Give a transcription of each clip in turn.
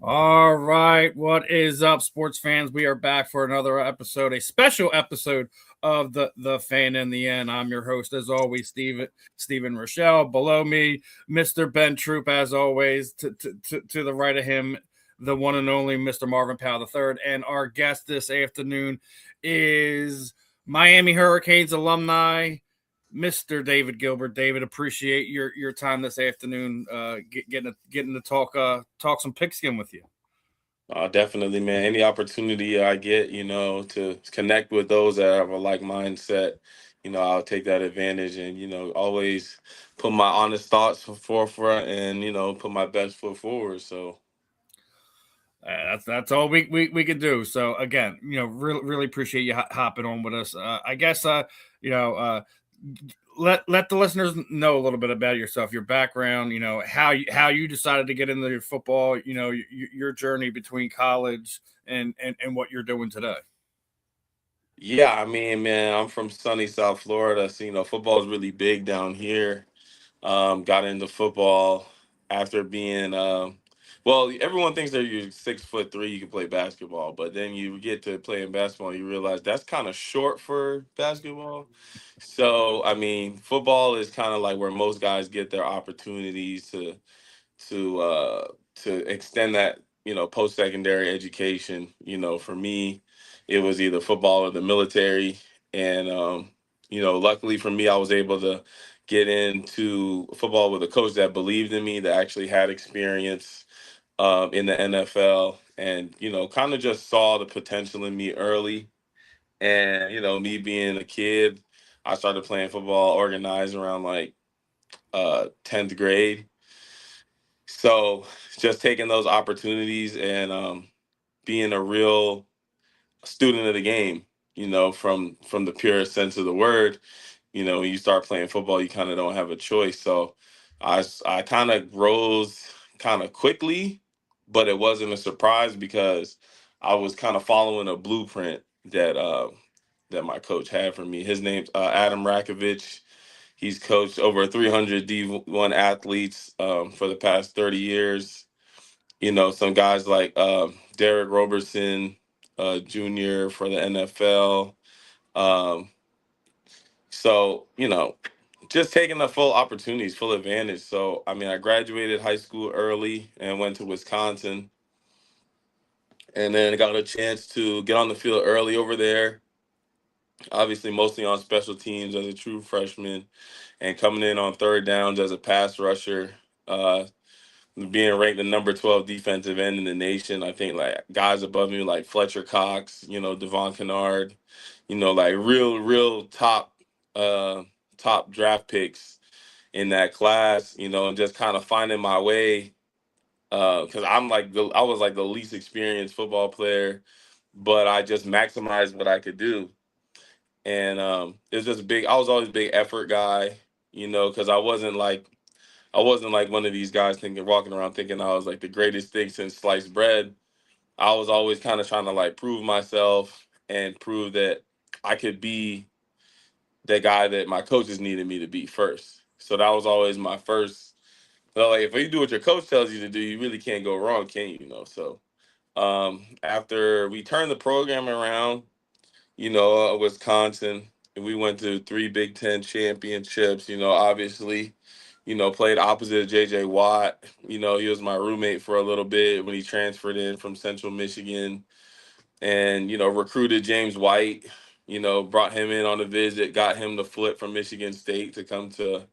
All right, what is up, sports fans? We are back for another episode, a special episode of the Fan in the End. I'm your host, as always, Steven Rychel. Below me, Mr. Ben Troupe, as always. To the right of him, the one and only Mr. Marvin Powell III. And our guest this afternoon is Miami Hurricanes alumni, Mr. David Gilbert. David, appreciate your time this afternoon. Getting to talk some pigskin with you. Definitely, man. Any opportunity I get, to connect with those that have a like mindset, I'll take that advantage and, always put my honest thoughts forefront and, put my best foot forward. So, That's all we could do. So again, really appreciate you hopping on with us. I guess you know uh, let the listeners know a little bit about yourself, your background. How you decided to get into football. Your journey between college and what you're doing today. yeah, I mean, man, I'm from sunny South Florida. So, football is really big down here. Got into football after being well, everyone thinks that you're 6'3", you can play basketball, but then you get to playing basketball and you realize that's kind of short for basketball. So I mean, football is kind of like where most guys get their opportunities to uh to extend that, post secondary education. For me, it was either football or the military. And luckily for me, I was able to get into football with a coach that believed in me, that actually had experience in the NFL, and kind of just saw the potential in me early. And me being a kid, I started playing football organized around like 10th grade. So just taking those opportunities and being a real student of the game, from the purest sense of the word. When you start playing football, you kind of don't have a choice. So I kind of rose kind of quickly, but it wasn't a surprise because I was kind of following a blueprint that my coach had for me. His name's Adam Rakovich. He's coached over 300 D1 athletes for the past 30 years. Some guys like Derek Roberson Jr. for the NFL. Um, so, just taking the full opportunities, full advantage. So, I mean, I graduated high school early and went to Wisconsin, and then got a chance to get on the field early over there. Obviously, mostly on special teams as a true freshman, and coming in on third downs as a pass rusher. Uh, Being ranked the number 12 defensive end in the nation. I think like guys above me like Fletcher Cox, Devon Kennard, like real top draft picks in that class, and just kind of finding my way. Because I was like the least experienced football player, but I just maximized what I could do. And it was just big. I was always a big effort guy, because I wasn't like one of these guys thinking, walking around thinking I was like the greatest thing since sliced bread. I was always kind of trying to like prove myself and prove that I could be the guy that my coaches needed me to be first. So that was always my first. Like if you do what your coach tells you to do, you really can't go wrong, can you? So after we turned the program around, Wisconsin, and we went to three Big Ten championships. Obviously, played opposite of J.J. Watt. He was my roommate for a little bit when he transferred in from Central Michigan, and recruited James White. Brought him in on a visit, got him to flip from Michigan State to come to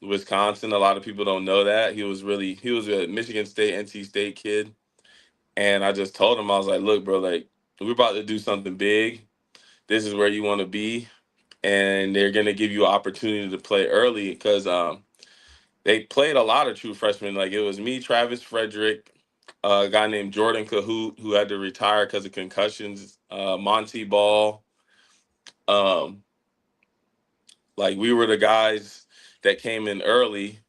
Wisconsin. A lot of people don't know that he was a Michigan State, NC State kid, and I just told him, I was like, look, bro, like we're about to do something big. This is where you want to be, and they're gonna give you an opportunity to play early because they played a lot of true freshmen. Like it was me, Travis Frederick, a guy named Jordan Cahoot who had to retire because of concussions, Monty Ball. Um, like we were the guys that came in early,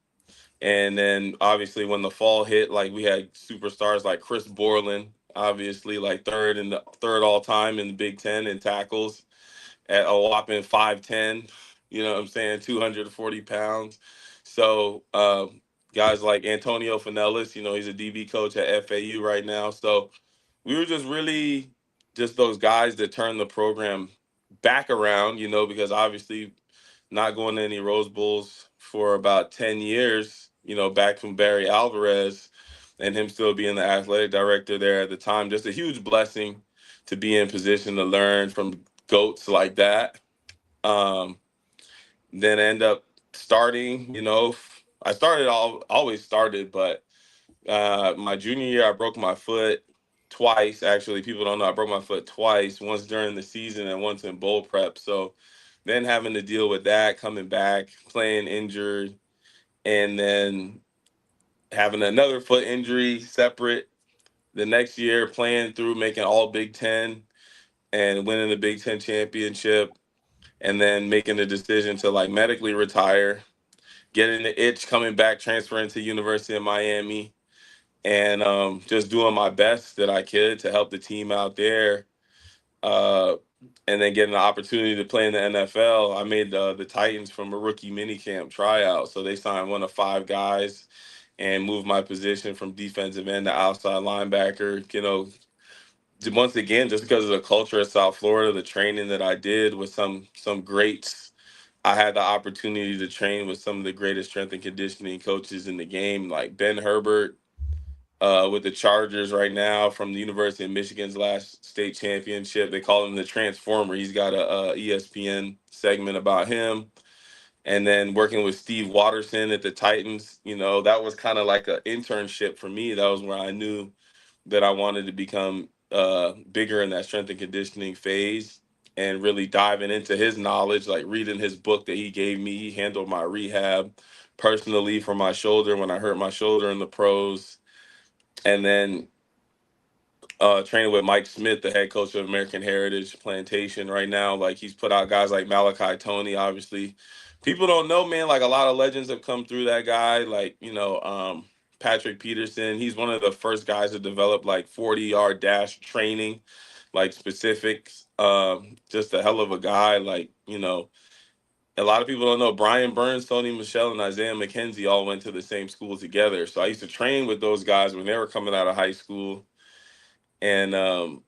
and then obviously when the fall hit, like we had superstars like Chris Borland, obviously like third all time in the Big Ten in tackles at a whopping 5'10", you know what I'm saying, 240 pounds. So guys like Antonio Finellis, he's a DB coach at FAU right now. So we were just really just those guys that turned the program back around, because obviously not going to any Rose Bowls for about 10 years, back from Barry Alvarez and him still being the athletic director there at the time. Just a huge blessing to be in position to learn from goats like that. Um, then end up starting, I always started, but my junior year, I broke my foot twice. Actually, people don't know I broke my foot twice, once during the season and once in bowl prep. So then having to deal with that, coming back, playing injured, and then having another foot injury separate the next year, playing through, making all Big Ten and winning the Big Ten championship, and then making the decision to like medically retire, getting the itch, coming back, transferring to University of Miami, and just doing my best that I could to help the team out there. Uh, and then getting the opportunity to play in the NFL. I made the Titans from a rookie minicamp tryout. So they signed one of five guys and moved my position from defensive end to outside linebacker. Once again, just because of the culture of South Florida, the training that I did with some greats. I had the opportunity to train with some of the greatest strength and conditioning coaches in the game, like Ben Herbert, with the Chargers right now from the University of Michigan's last state championship. They call him the Transformer. He's got a ESPN segment about him. And then working with Steve Watterson at the Titans, that was kind of like an internship for me. That was where I knew that I wanted to become bigger in that strength and conditioning phase and really diving into his knowledge, like reading his book that he gave me. He handled my rehab personally for my shoulder when I hurt my shoulder in the pros. And then training with Mike Smith, the head coach of American Heritage Plantation right now. Like he's put out guys like Malachi Tony, obviously. People don't know, man, like a lot of legends have come through that guy. Like, Patrick Peterson, he's one of the first guys to develop like 40-yard dash training, like specifics. Just a hell of a guy. Like, a lot of people don't know Brian Burns, Tony Michelle, and Isaiah McKenzie all went to the same school together. So I used to train with those guys when they were coming out of high school. And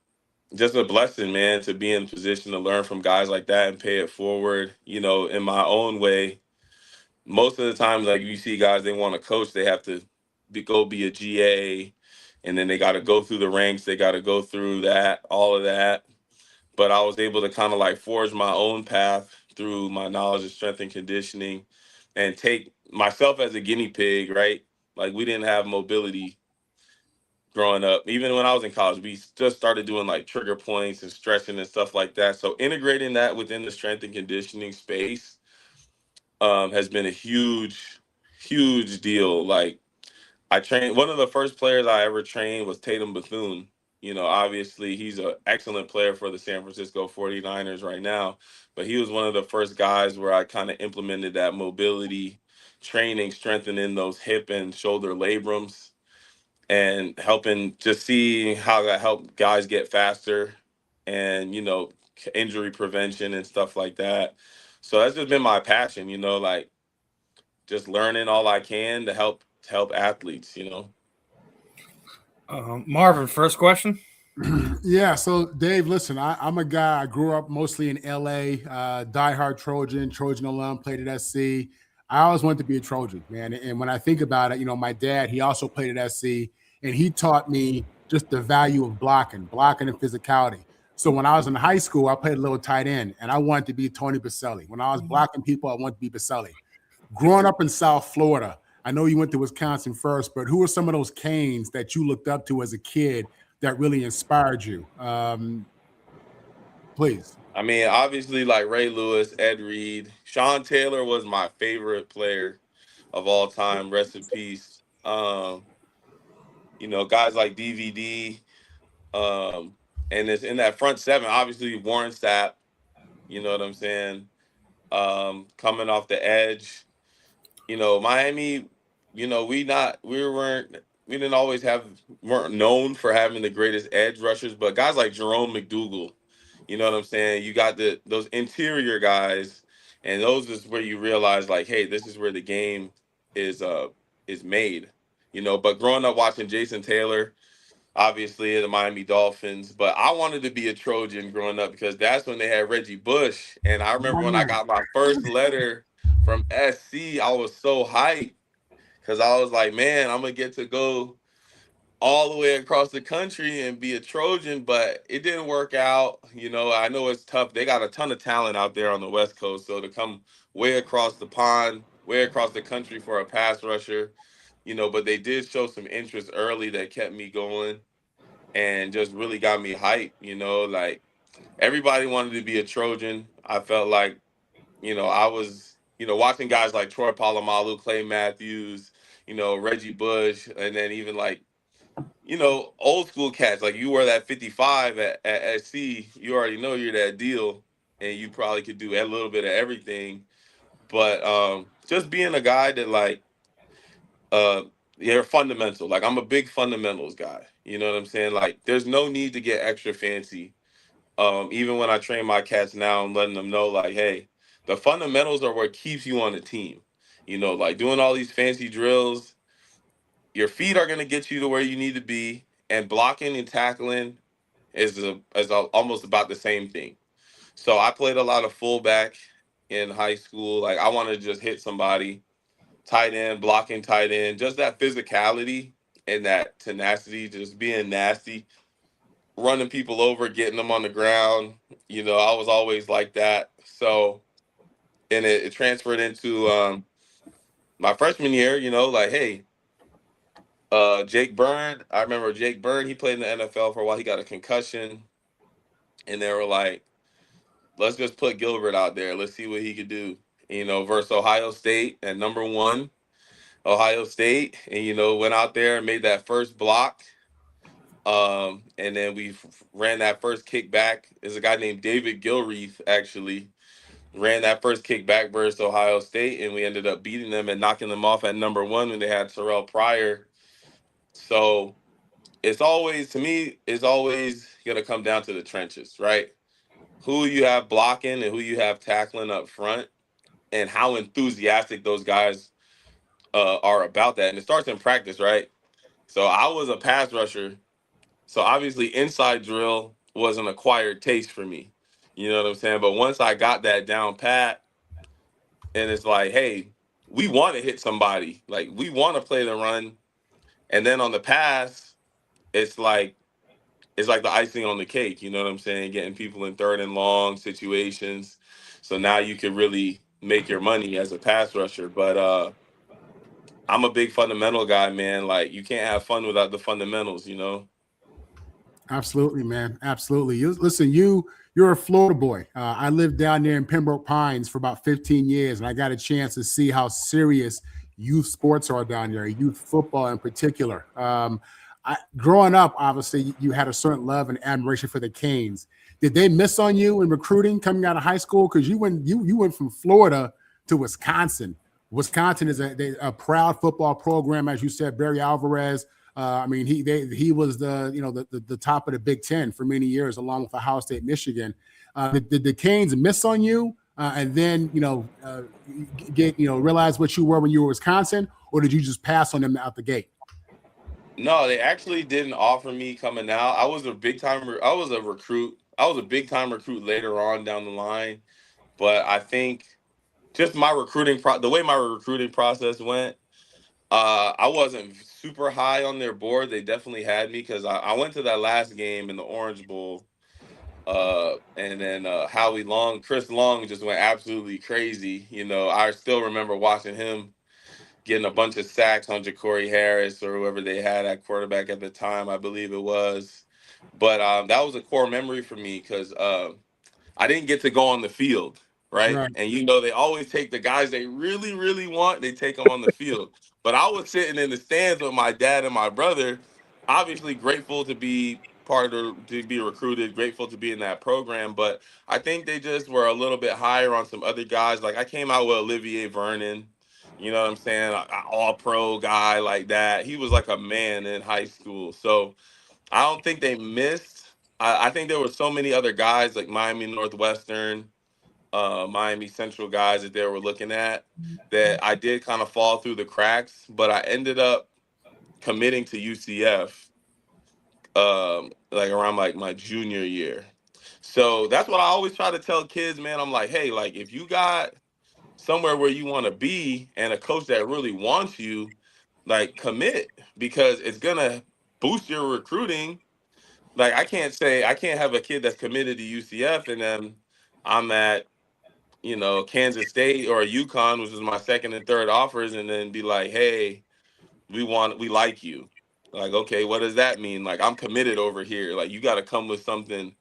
just a blessing, man, to be in position to learn from guys like that and pay it forward, in my own way. Most of the time, like you see guys, they want to coach, they have to go be a GA, and then they got to go through the ranks, they got to go through that, all of that. But I was able to kind of like forge my own path through my knowledge of strength and conditioning and take myself as a guinea pig, right? Like we didn't have mobility growing up. Even when I was in college, we just started doing like trigger points and stretching and stuff like that. So integrating that within the strength and conditioning space has been a huge, huge deal. Like I trained, one of the first players I ever trained was Tatum Bethune. Obviously he's an excellent player for the San Francisco 49ers right now, but he was one of the first guys where I kind of implemented that mobility training, strengthening those hip and shoulder labrums and helping just see how that helped guys get faster and, injury prevention and stuff like that. So that's just been my passion, like just learning all I can to help athletes. Marvin, first question. Yeah, so Dave, listen, I'm a guy. I grew up mostly in LA, diehard Trojan alum, played at SC. I always wanted to be a Trojan, man. And when I think about it, my dad, he also played at SC, and he taught me just the value of blocking and physicality. So when I was in high school, I played a little tight end, and I wanted to be Tony Baselli. When I was blocking people, I wanted to be Baselli. Growing up in South Florida, I know you went to Wisconsin first, but who were some of those canes that you looked up to as a kid that really inspired you? Please. I mean, obviously like Ray Lewis, Ed Reed, Sean Taylor was my favorite player of all time. Rest in peace. Guys like DVD, and it's in that front seven, obviously Warren Sapp, you know what I'm saying? Coming off the edge. Miami, we didn't always weren't known for having the greatest edge rushers, but guys like Jerome McDougal, you know what I'm saying? You got those interior guys, and those is where you realize like, hey, this is where the game is is made, But growing up watching Jason Taylor, obviously the Miami Dolphins, but I wanted to be a Trojan growing up because that's when they had Reggie Bush. And I remember Oh, when I man. got my first letter from SC, I was so hyped because I was like, man, I'm gonna get to go all the way across the country and be a Trojan, but it didn't work out. I know it's tough. They got a ton of talent out there on the West Coast. So to come way across the pond, way across the country for a pass rusher, but they did show some interest early that kept me going and just really got me hyped. Like everybody wanted to be a Trojan. I felt like, I was, watching guys like Troy Polamalu, Clay Matthews, Reggie Bush, and then even like, old school cats, like you wear that 55 at SC, you already know you're that deal, and you probably could do a little bit of everything. But just being a guy that like, uh, you're fundamental. Like I'm a big fundamentals guy. You know what I'm saying? Like there's no need to get extra fancy. Even when I train my cats now, I'm letting them know like, hey, the fundamentals are what keeps you on the team. Like doing all these fancy drills, your feet are going to get you to where you need to be, and blocking and tackling almost about the same thing. So I played a lot of fullback in high school. Like I wanted to just hit somebody, tight end, blocking tight end, just that physicality and that tenacity, just being nasty, running people over, getting them on the ground. I was always like that. So, and it transferred into my freshman year, like, hey, Jake Byrne. I remember Jake Byrne. He played in the NFL for a while. He got a concussion, and they were like, "Let's just put Gilbert out there. Let's see what he could do." Versus Ohio State at number one, Ohio State, and went out there and made that first block. And then we ran that first kickback. There's a guy named David Gilreath actually ran that first kickback versus Ohio State, and we ended up beating them and knocking them off at number one when they had Terrell Pryor. So it's always, to me, it's always going to come down to the trenches, right? Who you have blocking and who you have tackling up front, and how enthusiastic those guys are about that. And it starts in practice, right? So I was a pass rusher. So obviously, inside drill was an acquired taste for me. You know what I'm saying? But once I got that down pat, and it's like, hey, we want to hit somebody. Like, we want to play the run. And then on the pass, it's like, it's like the icing on the cake, you know what I'm saying? Getting people in third and long situations. So now you can really make your money as a pass rusher. But I'm a big fundamental guy, man. Like you can't have fun without the fundamentals. Absolutely, man. Absolutely. Listen, you're a Florida boy. I lived down there in Pembroke Pines for about 15 years, and I got a chance to see how serious youth sports are down there, youth football in particular. Growing up, obviously, you had a certain love and admiration for the Canes. Did they miss on you in recruiting coming out of high school? Because you went from Florida to Wisconsin. Wisconsin is a proud football program, as you said. Barry Alvarez. I mean, he was the top of the Big Ten for many years, along with Ohio State, Michigan. Did the Canes miss on you, and then realize what you were when you were Wisconsin, or did you just pass on them out the gate? No, they actually didn't offer me coming out. I was a big time. I was a recruit. I was a big time recruit later on down the line, but I think just my the way my recruiting process went, I wasn't super high on their board. They definitely had me because I went to that last game in the Orange Bowl, and then Chris Long just went absolutely crazy. I still remember watching him getting a bunch of sacks on Ja'Cory Harris or whoever they had at quarterback at the time, I believe it was. But that was a core memory for me because I didn't get to go on the field, right? Right. And they always take the guys they really, really want, they take them on the field. But I was sitting in the stands with my dad and my brother, obviously grateful to be to be recruited, grateful to be in that program. But I think they just were a little bit higher on some other guys. Like I came out with Olivier Vernon, you know what I'm saying? All pro guy like that. He was like a man in high school. So I don't think they missed. I think there were so many other guys like Miami Northwestern, Miami Central guys that they were looking at that I did kind of fall through the cracks, but I ended up committing to UCF like around like my junior year. So that's what I always try to tell kids, man. I'm like, hey, like if you got somewhere where you want to be and a coach that really wants you, like commit because it's gonna boost your recruiting. Like I can't have a kid that's committed to UCF and then I'm at Kansas State or UConn, which is my second and third offers, and then be like, hey, we like you. Like, okay, what does that mean? Like, I'm committed over here. Like, you got to come with something,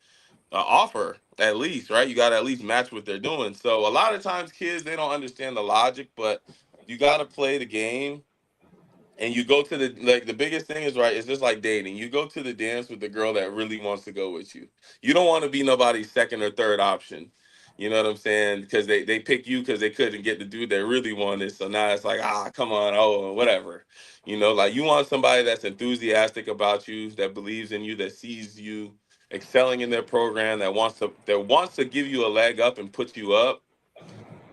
offer at least, right? You got to at least match what they're doing. So a lot of times, kids they don't understand the logic, but you got to play the game and you go to the biggest thing is right, it's just like dating. You go to the dance with the girl that really wants to go with you. You don't want to be nobody's second or third option. You know what I'm saying? Because they pick you because they couldn't get the dude they really wanted. So now it's like, come on, oh, whatever. Like you want somebody that's enthusiastic about you, that believes in you, that sees you excelling in their program, that wants to give you a leg up and put you up.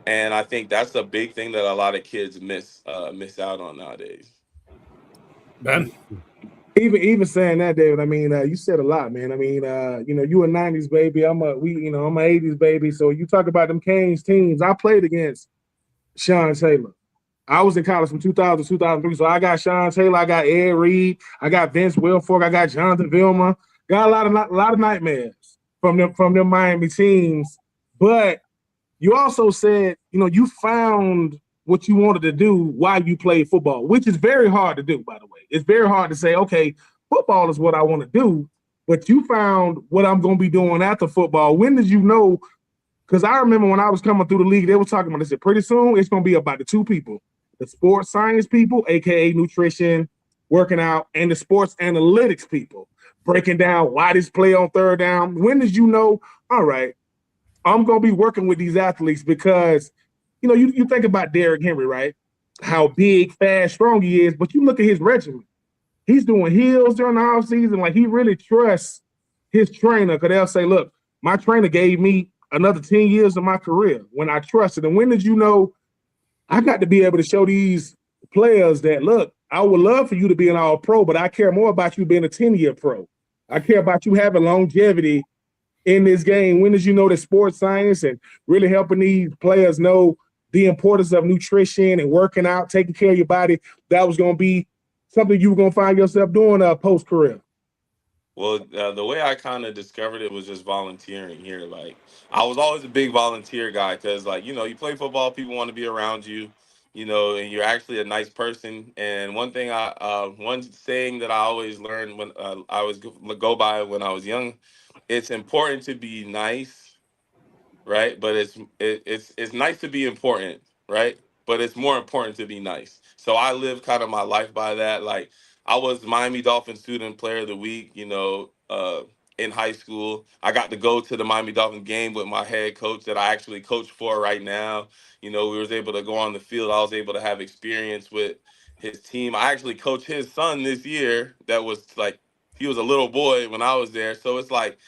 And I think that's a big thing that a lot of kids miss out on nowadays. Ben. Even saying that, David, I mean, you said a lot, man. I mean, you a '90s baby. I'm a '80s baby. So you talk about them Canes teams. I played against Sean Taylor. I was in college from 2000 to 2003. So I got Sean Taylor, I got Ed Reed, I got Vince Wilfork, I got Jonathan Vilma. Got a lot of nightmares from them Miami teams. But you also said, you found what you wanted to do while you played football, which is very hard to do, by the way. It's very hard to say, okay, football is what I want to do, but you found what I'm going to be doing after football. When did you know? Because I remember when I was coming through the league, they were talking about, they said, pretty soon it's going to be about the two people, the sports science people, aka nutrition, working out, and the sports analytics people, breaking down why this play on third down. When did you know, all right, I'm going to be working with these athletes? Because, you think about Derrick Henry, right? How big, fast, strong he is, but you look at his regimen. He's doing heels during the offseason. Like, he really trusts his trainer, because they'll say, look, my trainer gave me another 10 years of my career when I trusted. And when did you know I got to be able to show these players that, look, I would love for you to be an all-pro, but I care more about you being a 10-year pro. I care about you having longevity in this game. When did you know that sports science and really helping these players know the importance of nutrition and working out, taking care of your body, that was going to be something you were going to find yourself doing post-career? Well, the way I kind of discovered it was just volunteering here. Like, I was always a big volunteer guy because, like, you play football, people want to be around you, and you're actually a nice person. And one saying that I always learned when I was go by when I was young, it's important to be nice, right? But it's nice to be important, right? But it's more important to be nice. So I live kind of my life by that. Like I was Miami Dolphins Student Player of the Week, in high school. I got to go to the Miami Dolphins game with my head coach that I actually coach for right now. We was able to go on the field. I was able to have experience with his team. I actually coached his son this year. That was like he was a little boy when I was there. So it's like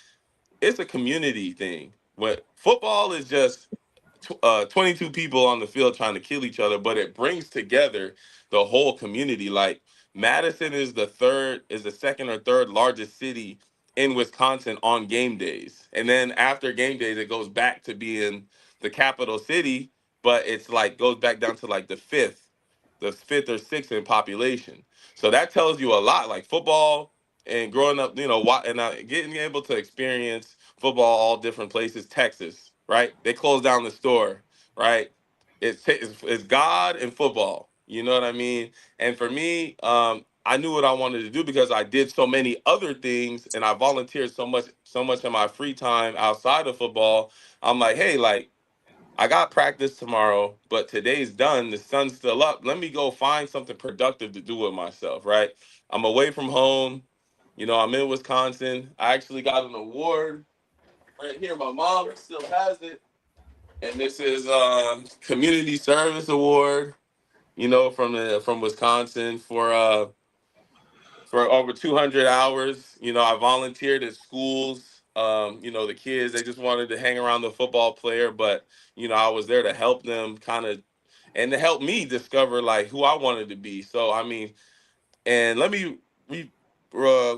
it's a community thing. What football is just 22 people on the field trying to kill each other, but it brings together the whole community. Like Madison is the second or third largest city in Wisconsin on game days, and then after game days, it goes back to being the capital city, but it's like goes back down to like the fifth or sixth in population. So that tells you a lot. Like football and growing up, getting able to experience football all different places. Texas, right? They closed down the store, right? It's God and football. You know what I mean? And for me, I knew what I wanted to do because I did so many other things and I volunteered so much in my free time outside of football. I'm like, hey, like I got practice tomorrow, but today's done. The sun's still up. Let me go find something productive to do with myself, right? I'm away from home. I'm in Wisconsin. I actually got an award right here. My mom still has it. And this is Community Service Award, from Wisconsin for over 200 hours. I volunteered at schools The kids, they just wanted to hang around the football player, but I was there to help them kind of, and to help me discover like who I wanted to be. So I mean, and let me re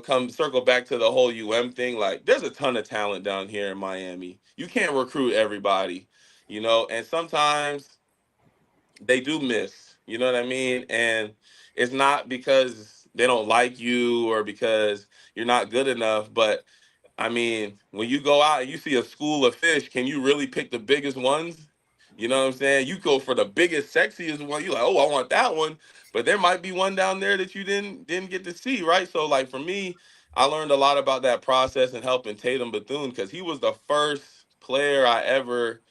come circle back to the whole UM thing. Like, there's a ton of talent down here in Miami. You can't recruit everybody, and sometimes they do miss. You know what I mean? And it's not because they don't like you or because you're not good enough, but I mean, when you go out and you see a school of fish, can you really pick the biggest ones? You know what I'm saying? You go for the biggest, sexiest one. You're like, oh, I want that one. But there might be one down there that you didn't get to see, right? So, like for me, I learned a lot about that process and helping Tatum Bethune because he was the first player I ever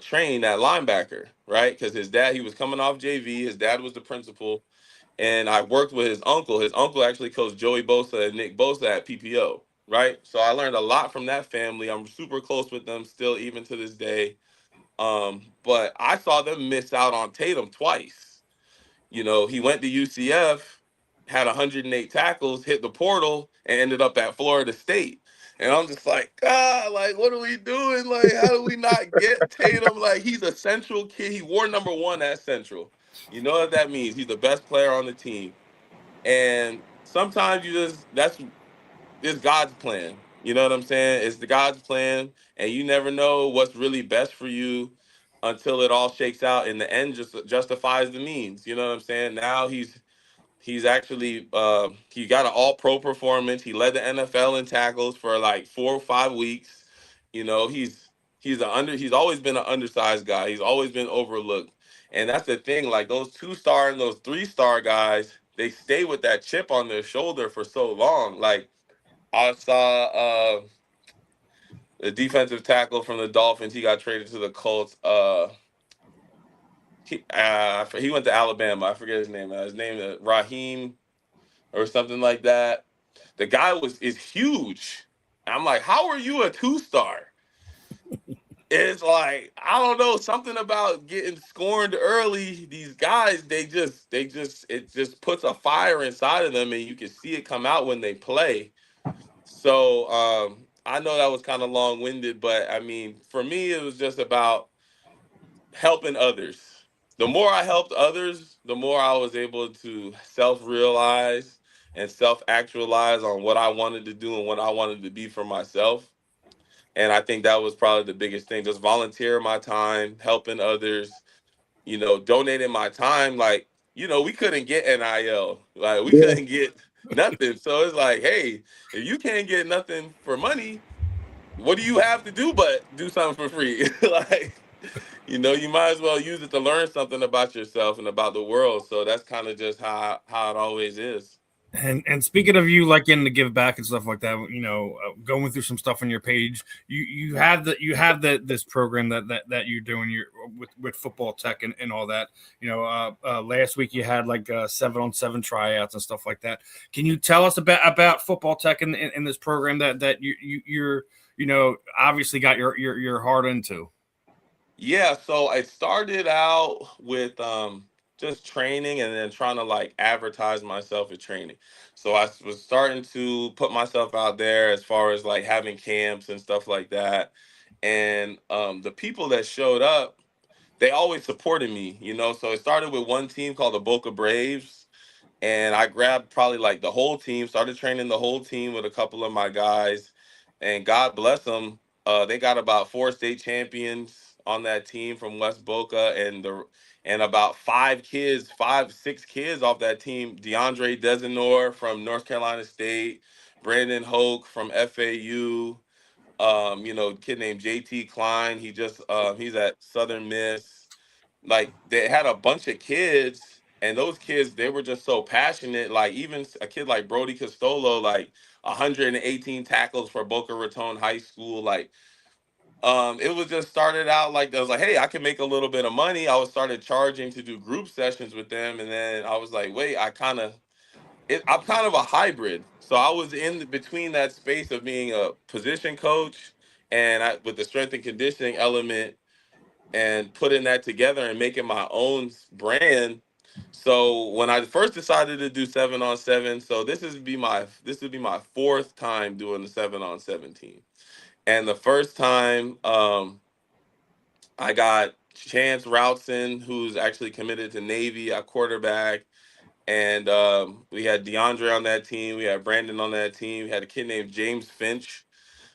trained at linebacker, right? Because his dad, he was coming off JV. His dad was the principal, and I worked with his uncle. His uncle actually coached Joey Bosa and Nick Bosa at PPO, right? So I learned a lot from that family. I'm super close with them still, even to this day. But I saw them miss out on Tatum twice. He went to UCF, had 108 tackles, hit the portal, and ended up at Florida State. And I'm just like, God, like, what are we doing? Like, how do we not get Tatum? Like, he's a Central kid. He wore #1 at Central. You know what that means? He's the best player on the team. And sometimes it's God's plan. You know what I'm saying? It's the God's plan, and you never know what's really best for you until it all shakes out. In the end, just justifies the means. You know what I'm saying? Now he's actually he got an All-Pro performance. He led the NFL in tackles for like 4 or 5 weeks. He's always been an undersized guy. He's always been overlooked, and that's the thing. Like those 2-star and those 3-star guys, they stay with that chip on their shoulder for so long. Like I saw a defensive tackle from the Dolphins. He got traded to the Colts. He went to Alabama. I forget his name. His name is Raheem or something like that. The guy is huge. I'm like, how are you a 2-star? It's like, I don't know, something about getting scorned early. These guys, it just puts a fire inside of them, and you can see it come out when they play. So I know that was kind of long-winded, but I mean, for me, it was just about helping others. The more I helped others, the more I was able to self-realize and self-actualize on what I wanted to do and what I wanted to be for myself. And I think that was probably the biggest thing, just volunteer my time, helping others, donating my time. Like, we couldn't get NIL. Like, we Yeah. couldn't get nothing. So it's like, hey, if you can't get nothing for money, what do you have to do but do something for free? Like, you might as well use it to learn something about yourself and about the world. So that's kind of just how it always is. And speaking of you like getting to give back and stuff like that, going through some stuff on your page, you have this program that you're doing with football tech and all that. Last week you had like 7-on-7 tryouts and stuff like that. Can you tell us about football tech in this program that you're obviously got your heart into? Yeah, so I started out with just training and then trying to like advertise myself at training. So I was starting to put myself out there as far as like having camps and stuff like that. And the people that showed up, they always supported me. So it started with one team called the Boca Braves, and I grabbed probably like the whole team, started training the whole team with a couple of my guys, and God bless them. They got about 4 state champions on that team from West Boca, and about 6 kids off that team. DeAndre Desenor from North Carolina State, Brandon Hoke from FAU, kid named JT Klein. He's at Southern Miss. Like they had a bunch of kids, and those kids, they were just so passionate. Like even a kid like Brody Costolo, like 118 tackles for Boca Raton High School. Like it was just started out like I was like, hey, I can make a little bit of money. I was started charging to do group sessions with them, and then I was like, wait, I'm kind of a hybrid. So I was in between that space of being a position coach and with the strength and conditioning element, and putting that together and making my own brand. So when I first decided to do 7-on-7, so this would be my 4th time doing the 7-on-7 team. And the first time I got Chance Routson, who's actually committed to Navy at quarterback. And we had DeAndre on that team. We had Brandon on that team. We had a kid named James Finch,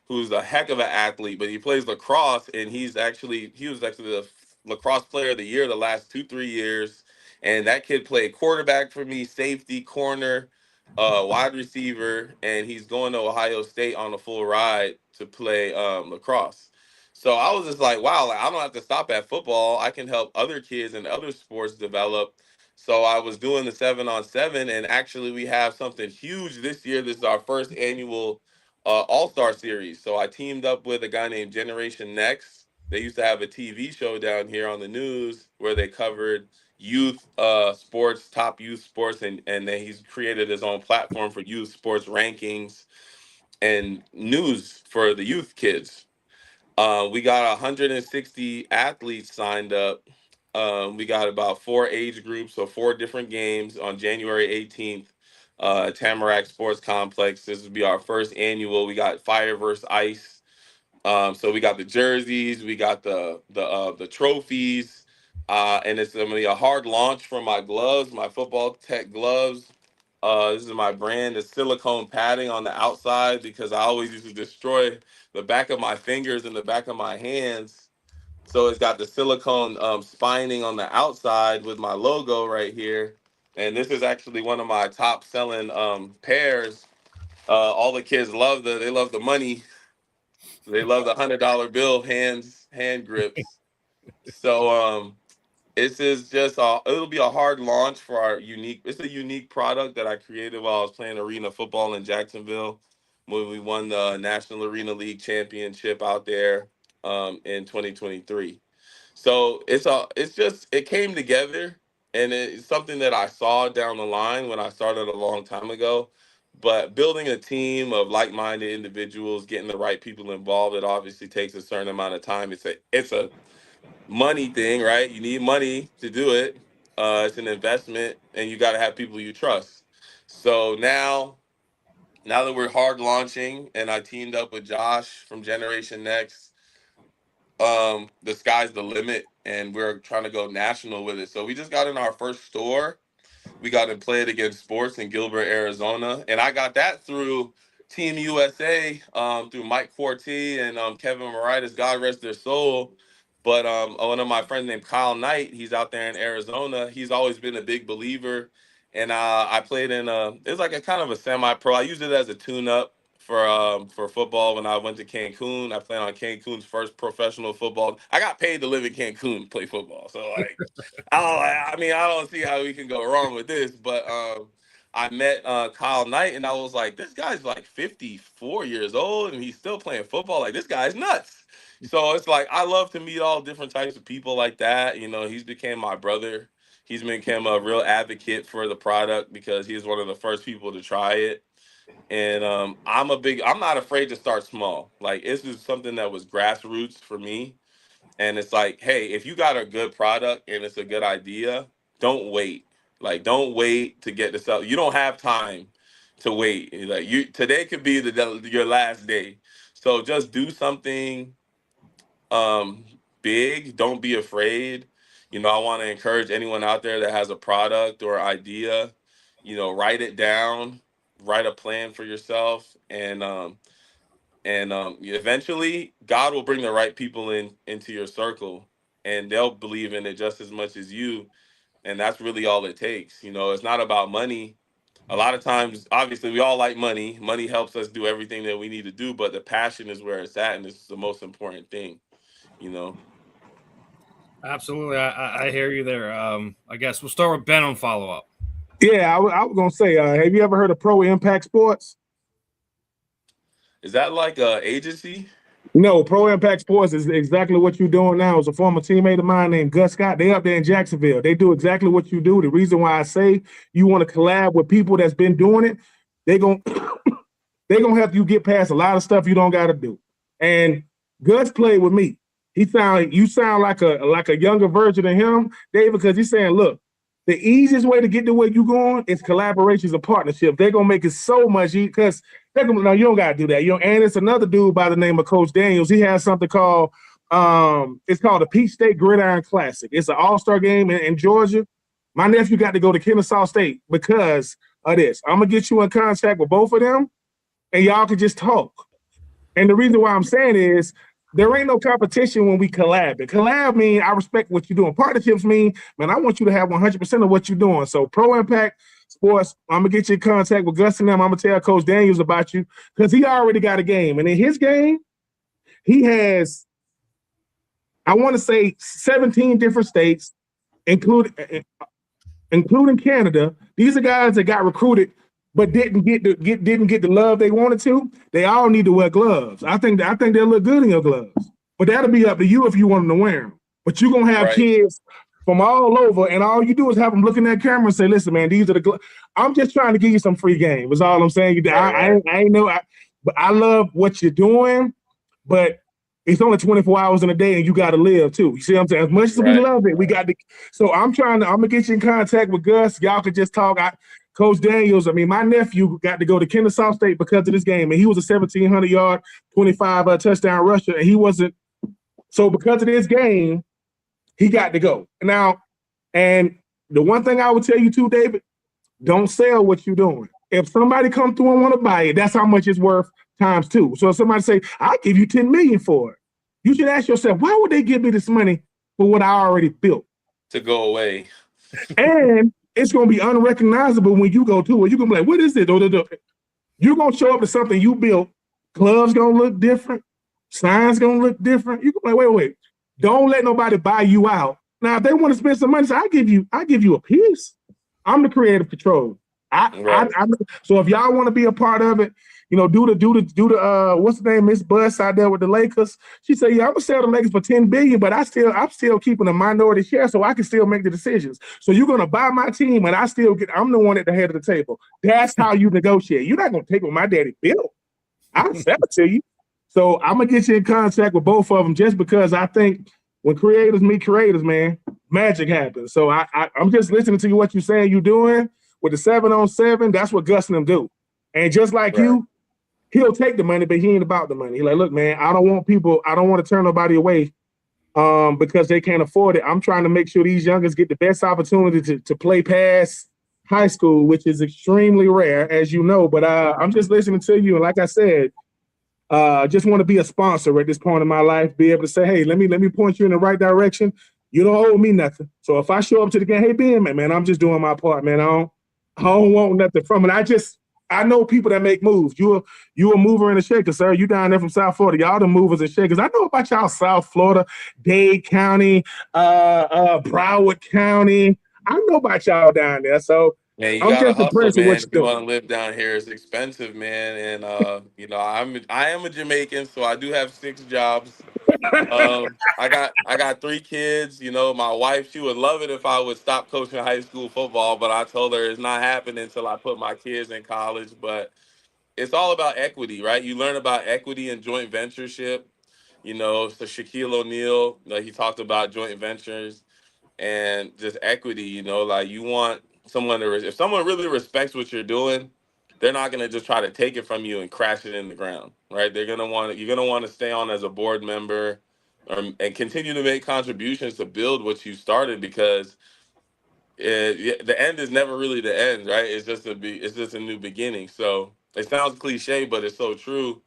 who's a heck of an athlete, but he plays lacrosse, and he was actually the lacrosse player of the year the last 2-3 years. And that kid played quarterback for me, safety, corner, wide receiver, and he's going to Ohio State on a full ride to play lacrosse. So I was just like, wow, like, I don't have to stop at football. I can help other kids in other sports develop. So I was doing the 7-on-7, and actually we have something huge this year. This is our first annual All-Star Series. So I teamed up with a guy named Generation Next. They used to have a TV show down here on the news where they covered youth sports, top youth sports, and then he's created his own platform for youth sports rankings and news for the youth kids. We got 160 athletes signed up. We got about 4 age groups, so 4 different games on January 18th. Tamarack Sports Complex. This will be our first annual. We got Fire versus Ice. So we got the jerseys, we got the trophies, and it's gonna be a hard launch for my gloves, my football tech gloves. This is my brand. It's silicone padding on the outside because I always used to destroy the back of my fingers and the back of my hands. So it's got the silicone spining on the outside with my logo right here. And this is actually one of my top selling pairs. All the kids they love the money. They love the $100 bill hand grips. So this is just it'll be a hard launch for it's a unique product that I created while I was playing arena football in Jacksonville when we won the National Arena League championship out there in 2023. So it came together, and it's something that I saw down the line when I started a long time ago. But building a team of like-minded individuals, getting the right people involved, it obviously takes a certain amount of time. It's a money thing, right? You need money to do it. It's an investment, and you got to have people you trust. So now that we're hard launching, and I teamed up with Josh from Generation Next, the sky's the limit, and we're trying to go national with it. So we just got in our first store. We got to play it against sports in Gilbert, Arizona, and I got that through Team USA, through Mike Quarty and Kevin Moritas, God rest their soul. But one of my friends named Kyle Knight, he's out there in Arizona. He's always been a big believer, and I played in it's like a kind of a semi-pro. I used it as a tune-up for football when I went to Cancun. I played on Cancun's first professional football. I got paid to live in Cancun to play football, so like, I mean, I don't see how we can go wrong with this. But I met Kyle Knight, and I was like, this guy's like 54 years old, and he's still playing football. Like, this guy's nuts. So it's like I love to meet all different types of people like that. You know, he's became my brother. He's become a real advocate for the product because he was one of the first people to try it. And I'm not afraid to start small. Like, this is something that was grassroots for me. And it's like, hey, if you got a good product and it's a good idea, don't wait. Like, don't wait to get this out. You don't have time to wait. Like, today could be your last day. So just do something big. Don't be afraid. You know, I want to encourage anyone out there that has a product or idea, you know, write it down, write a plan for yourself, and eventually God will bring the right people into your circle, and they'll believe in it just as much as you. And that's really all it takes. You know, it's not about money. A lot of times, obviously, we all like money. Money helps us do everything that we need to do, but the passion is where it's at, and it's the most important thing, you know. Absolutely. I hear you there. I guess we'll start with Ben on follow-up. Yeah, I was gonna say, have you ever heard of Pro Impact Sports? Is that like a agency? No, Pro Impact Sports is exactly what you're doing now. It's a former teammate of mine named Gus Scott. They up there in Jacksonville. They do exactly what you do. The reason why I say you want to collab with people that's been doing it, they're gonna help you get past a lot of stuff you don't got to do. And Gus played with me. You sound like a younger version of him, David, because he's saying, look, the easiest way to get to where you're going is collaborations and partnerships. They're gonna make it so much easier because No, you don't gotta do that. And it's another dude by the name of Coach Daniels. He has something called it's called the Peach State Gridiron Classic. It's an all-star game in Georgia. My nephew got to go to Kennesaw State because of this. I'm gonna get you in contact with both of them, and y'all can just talk. And the reason why I'm saying is there ain't no competition when we collab. And collab mean I respect what you're doing. Partnerships mean, man, I want you to have 100% of what you're doing. So Pro Impact Sports, I'm gonna get you in contact with Gus and them. I'm gonna tell Coach Daniels about you because he already got a game. And in his game, he has, I want to say 17 different states, including Canada. These are guys that got recruited but didn't get the love they wanted to. They all need to wear gloves. I think they'll look good in your gloves. But that'll be up to you if you want them to wear them. But you're gonna have kids from all over, and all you do is have them look in that camera and say, "Listen, man, these are the gloves." I'm just trying to give you some free game. Is all I'm saying. I ain't know, but I love what you're doing, but it's only 24 hours in a day, and you got to live too. You see what I'm saying? As much as we love it, we got to. So I'm gonna get you in contact with Gus. Y'all can just talk. Coach Daniels, my nephew got to go to Kennesaw State because of this game, and he was a 1,700-yard, 25 touchdown rusher, and he wasn't. So because of this game, he got to go. Now, and the one thing I would tell you too, David, don't sell what you're doing. If somebody come through and want to buy it, that's how much it's worth times two. So if somebody say, I'll give you $10 million for it, you should ask yourself, why would they give me this money for what I already built? To go away. And it's going to be unrecognizable when you go to it. You're going to be like, what is it? You're going to show up to something you built. Gloves going to look different. Signs going to look different. You're going to be like, wait. Don't let nobody buy you out. Now, if they want to spend some money, so I give you a piece. I'm the creative control. So if y'all want to be a part of it, do the what's the name, Miss Buss out there with the Lakers. She said, yeah, I'm gonna sell the Lakers for $10 billion, but I'm still keeping a minority share so I can still make the decisions. So you're gonna buy my team, and I'm the one at the head of the table. That's how you negotiate. You're not gonna take what my daddy built. I'll sell it to you. So I'm gonna get you in contact with both of them just because I think when creators meet creators, man, magic happens. So I'm just listening to what you're saying you're doing with the 7-on-7. That's what Gus and them do. And just like you, he'll take the money, but he ain't about the money. He's like, look, man, I don't want to turn nobody away because they can't afford it. I'm trying to make sure these youngers get the best opportunity to play past high school, which is extremely rare, as you know. But I'm just listening to you. And like I said, just want to be a sponsor at this point in my life, be able to say, hey, let me point you in the right direction. You don't owe me nothing. So if I show up to the game, hey, Ben, man, I'm just doing my part, man. I don't want nothing from it. I know people that make moves. You a mover and a shaker, sir. You down there from South Florida. Y'all the movers and shakers. I know about y'all South Florida, Dade County, Broward County. I know about y'all down there. So Man, you I'm gotta just hustle, impressed with man. what If you're you doing. want to live down here, it's expensive, man. And I am a Jamaican, so I do have 6 jobs. I got 3 kids. My wife, she would love it if I would stop coaching high school football, but I told her it's not happening until I put my kids in college. But it's all about equity, right? You learn about equity and joint ventureship. So Shaquille O'Neal, he talked about joint ventures and just equity. Like you want someone to, if someone really respects what you're doing, they're not going to just try to take it from you and crash it in the ground, right? You're going to want to stay on as a board member and continue to make contributions to build what you started because the end is never really the end, right? It's just a new beginning. So it sounds cliche, but it's so true.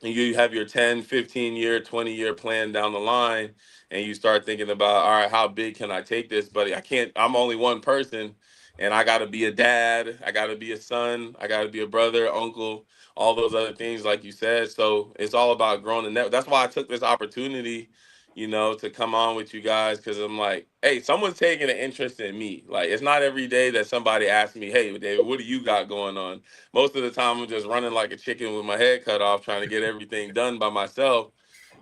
And you have your 10, 15-year, 20-year plan down the line, and you start thinking about, all right, how big can I take this? But I'm only one person, and I got to be a dad, I got to be a son, I got to be a brother, uncle, all those other things, like you said. So it's all about growing the network. That's why I took this opportunity, to come on with you guys, because I'm like, hey, someone's taking an interest in me. Like, it's not every day that somebody asks me, hey, David, what do you got going on? Most of the time I'm just running like a chicken with my head cut off, trying to get everything done by myself.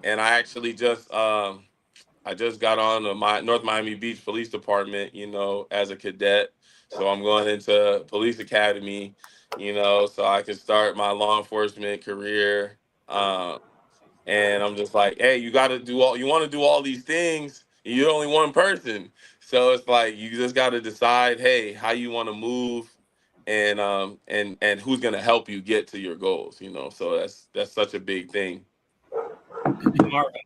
And I actually I just got on my North Miami Beach Police Department, as a cadet. So I'm going into police academy, so I can start my law enforcement career. And I'm just like, hey, you want to do all these things. You're only one person. So it's like, you just got to decide, hey, how you want to move and who's going to help you get to your goals, you know. So that's such a big thing. Marvin.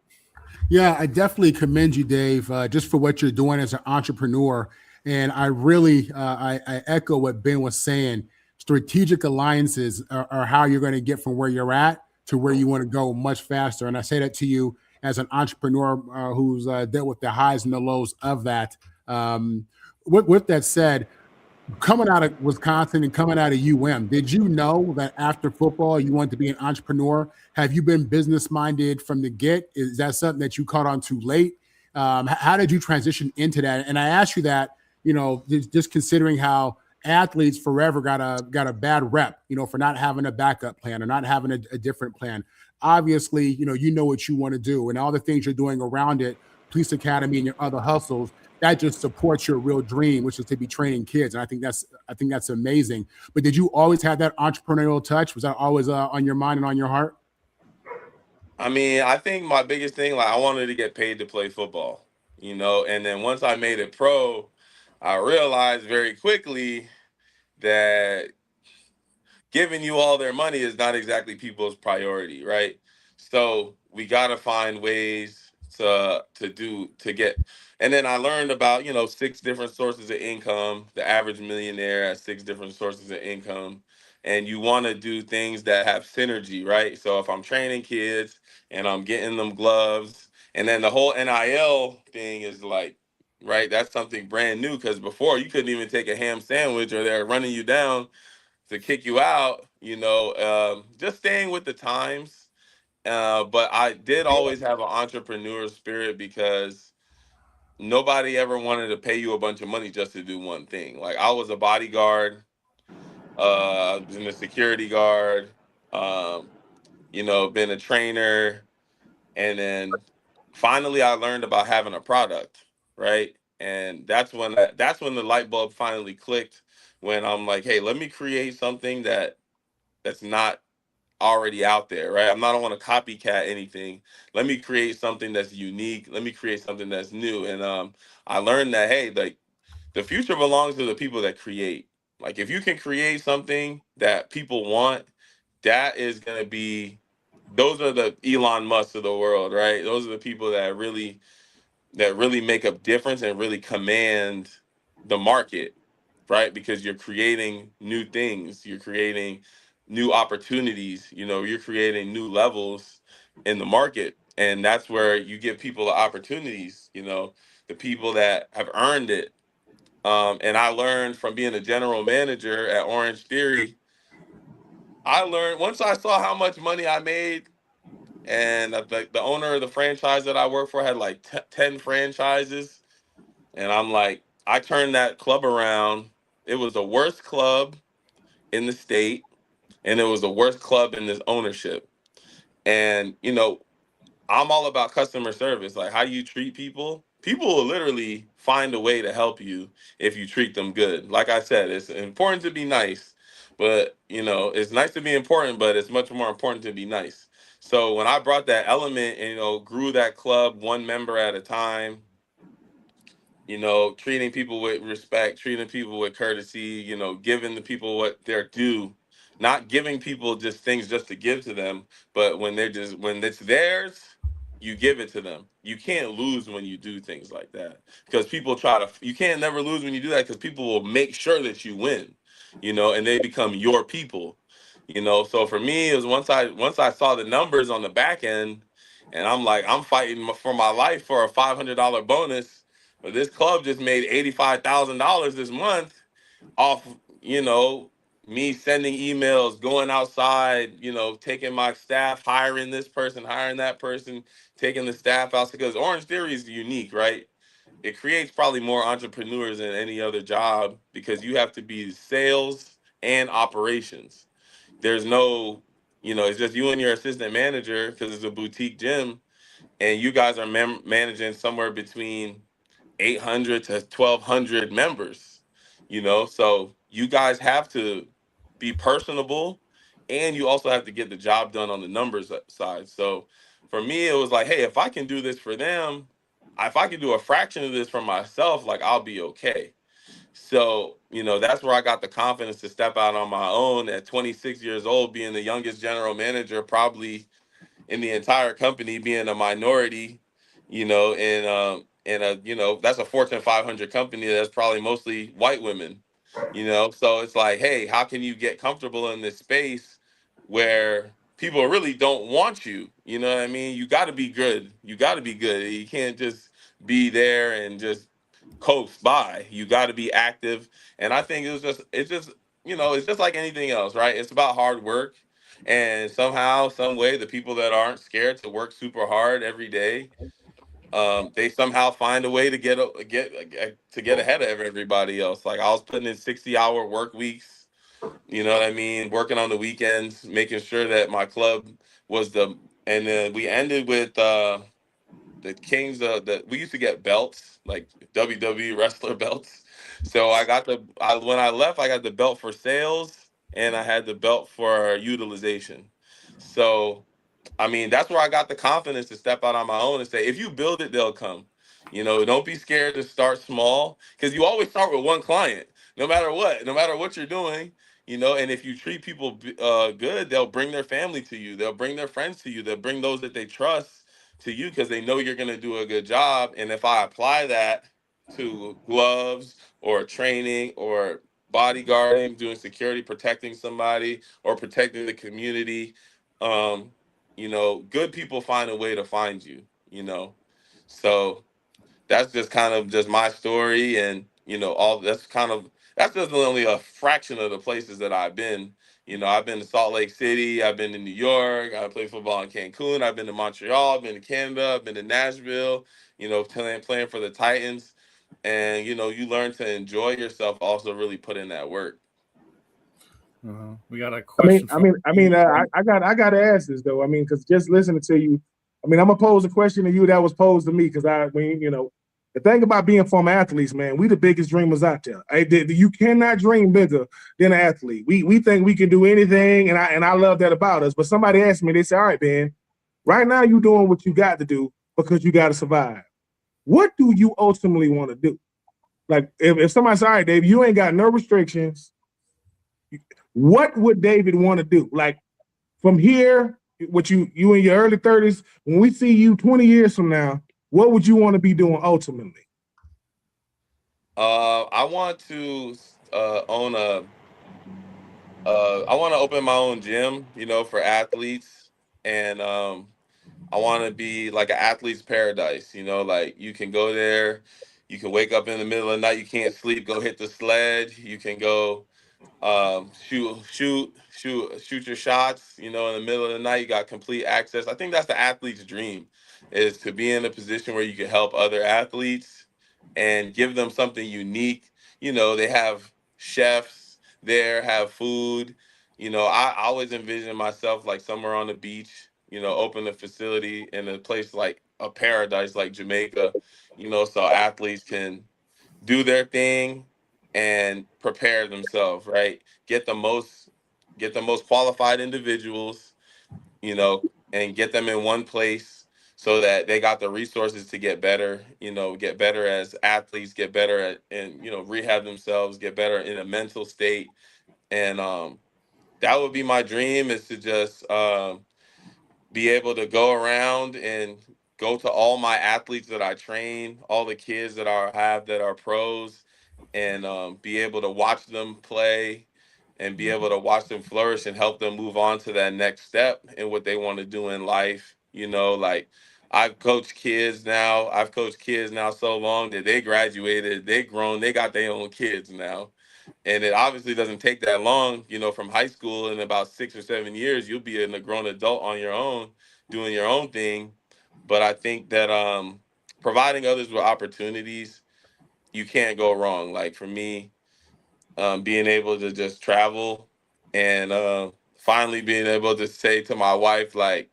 Yeah, I definitely commend you, Dave, just for what you're doing as an entrepreneur. And I really, I echo what Ben was saying. Strategic alliances are how you're going to get from where you're at to where you want to go much faster. And I say that to you as an entrepreneur who's dealt with the highs and the lows of that. With that said, coming out of Wisconsin and coming out of did you know that after football you wanted to be an entrepreneur? Have you been business minded from the get? Is that something that you caught on too late? How did you transition into that? And I ask you that, you know, just considering how athletes forever got a bad rep, you know, for not having a backup plan or not having a different plan. Obviously, you know what you want to do and all the things you're doing around it, Police Academy and your other hustles, that just supports your real dream, which is to be training kids. And I think that's amazing. But did you always have that entrepreneurial touch? Was that always on your mind and on your heart? I mean, I think my biggest thing, like, I wanted to get paid to play football, you know, and then once I made it pro, I realized very quickly that giving you all their money is not exactly people's priority, right? So we got to find ways to get. And then I learned about, you know, 6 different sources of income. The average millionaire has 6 different sources of income, and you want to do things that have synergy, right? So if I'm training kids and I'm getting them gloves, and then the whole NIL thing is like, right, that's something brand new, because before you couldn't even take a ham sandwich or they're running you down to kick you out, you know. Just staying with the times. But I did always have an entrepreneur spirit, because nobody ever wanted to pay you a bunch of money just to do one thing. Like, I was a bodyguard, I was in a security guard, um, you know, been a trainer, and then finally I learned about having a product, right? And that's when the light bulb finally clicked, when I'm like, hey, let me create something that's not already out there, right? I don't want to copycat anything. Let me create something that's unique. Let me create something that's new. And I learned that, hey, like, the future belongs to the people that create. Like, if you can create something that people want, that is gonna be those are the Elon Musk of the world, right? Those are the people that really make a difference and really command the market, right? Because you're creating new things, you're creating new opportunities, you know, you're creating new levels in the market. And that's where you give people the opportunities, you know, the people that have earned it. And I learned from being a general manager at Orange Theory. I learned once I saw how much money I made, and the owner of the franchise that I work for had like 10 franchises. And I'm like, I turned that club around. It was the worst club in the state, and it was the worst club in this ownership. And, you know, I'm all about customer service. Like, how you treat people. People will literally find a way to help you if you treat them good. Like I said, it's important to be nice, but, you know, it's nice to be important, but it's much more important to be nice. So when I brought that element and, you know, grew that club one member at a time, you know, treating people with respect, treating people with courtesy, you know, giving the people what they're due, not giving people just things just to give to them, but when it's theirs, you give it to them. You can't lose when you do things like that, because you can't never lose when you do that, because people will make sure that you win, you know, and they become your people, you know. So for me, it was once I saw the numbers on the back end, and I'm like, I'm fighting for my life for a $500 bonus, but this club just made $85,000 this month off, you know, me sending emails, going outside, you know, taking my staff, hiring this person, hiring that person, taking the staff out, because Orange Theory is unique, right? It creates probably more entrepreneurs than any other job, because you have to be sales and operations. There's no, you know, it's just you and your assistant manager, because it's a boutique gym, and you guys are managing somewhere between 800 to 1,200 members, you know. So you guys have to be personable, and you also have to get the job done on the numbers side. So for me, it was like, hey, if I can do this for them, if I can do a fraction of this for myself, like, I'll be okay. So, that's where I got the confidence to step out on my own at 26 years old, being the youngest general manager, probably in the entire company, being a minority, and that's a Fortune 500 company that's probably mostly white women, So it's like, hey, how can you get comfortable in this space where people really don't want you? You know what I mean? You got to be good. You got to be good. You can't just be there and just coast by. You got to be active. And I think it's just like anything else, right? It's about hard work. And somehow, some way, the people that aren't scared to work super hard every day, they somehow find a way to get ahead of everybody else. Like I was putting in 60-hour work weeks, you know what I mean, working on the weekends, making sure that my club was and then we ended with the Kings. We used to get belts, like WWE wrestler belts. So when I left, I got the belt for sales and I had the belt for utilization. So I mean, that's where I got the confidence to step out on my own and say, if you build it, they'll come. Don't be scared to start small, because you always start with one client, no matter what you're doing. And if you treat people good, they'll bring their family to you. They'll bring their friends to you. They'll bring those that they trust to you because they know you're going to do a good job. And if I apply that to gloves or training or bodyguarding, doing security, protecting somebody or protecting the community, good people find a way to find you. So that's just kind of just my story. And, that's just only a fraction of the places that I've been. I've been to Salt Lake City. I've been to New York. I played football in Cancun. I've been to Montreal. I've been to Canada. I've been to Nashville, playing for the Titans. And, you learn to enjoy yourself, also really put in that work. We got a question. I got to ask this though. I mean, because just listening to you, I'm gonna pose a question to you that was posed to me because the thing about being former athletes, man, we the biggest dreamers out there. You cannot dream bigger than an athlete. We think we can do anything, and I love that about us. But somebody asked me, they said, "All right, Ben, right now you're doing what you got to do because you got to survive. What do you ultimately want to do? Like if somebody said, all right, Dave, you ain't got no restrictions. What would David want to do? Like from here, what you in your early 30s, when we see you 20 years from now, what would you want to be doing ultimately? I want to I want to open my own gym, for athletes, and I want to be like an athlete's paradise. Like you can go there, you can wake up in the middle of the night, you can't sleep, go hit the sled, you can go shoot your shots, in the middle of the night. You got complete access. I think that's the athlete's dream, is to be in a position where you can help other athletes and give them something unique. They have chefs there, have food. I always envision myself like somewhere on the beach, open a facility in a place like a paradise like Jamaica, so athletes can do their thing and prepare themselves, right? Get the most qualified individuals, and get them in one place so that they got the resources to get better, get better as athletes, get better at and rehab themselves, get better in a mental state. And that would be my dream, is to just be able to go around and go to all my athletes that I train, all the kids that I have that are pros, and be able to watch them play and be able to watch them flourish and help them move on to that next step in what they want to do in life. Like I've coached kids now. I've coached kids now so long that they graduated, they grown, they got their own kids now. And it obviously doesn't take that long, from high school. In about 6 or 7 years, you'll be a grown adult on your own, doing your own thing. But I think that providing others with opportunities, you can't go wrong. Like for me, being able to just travel and finally being able to say to my wife, like,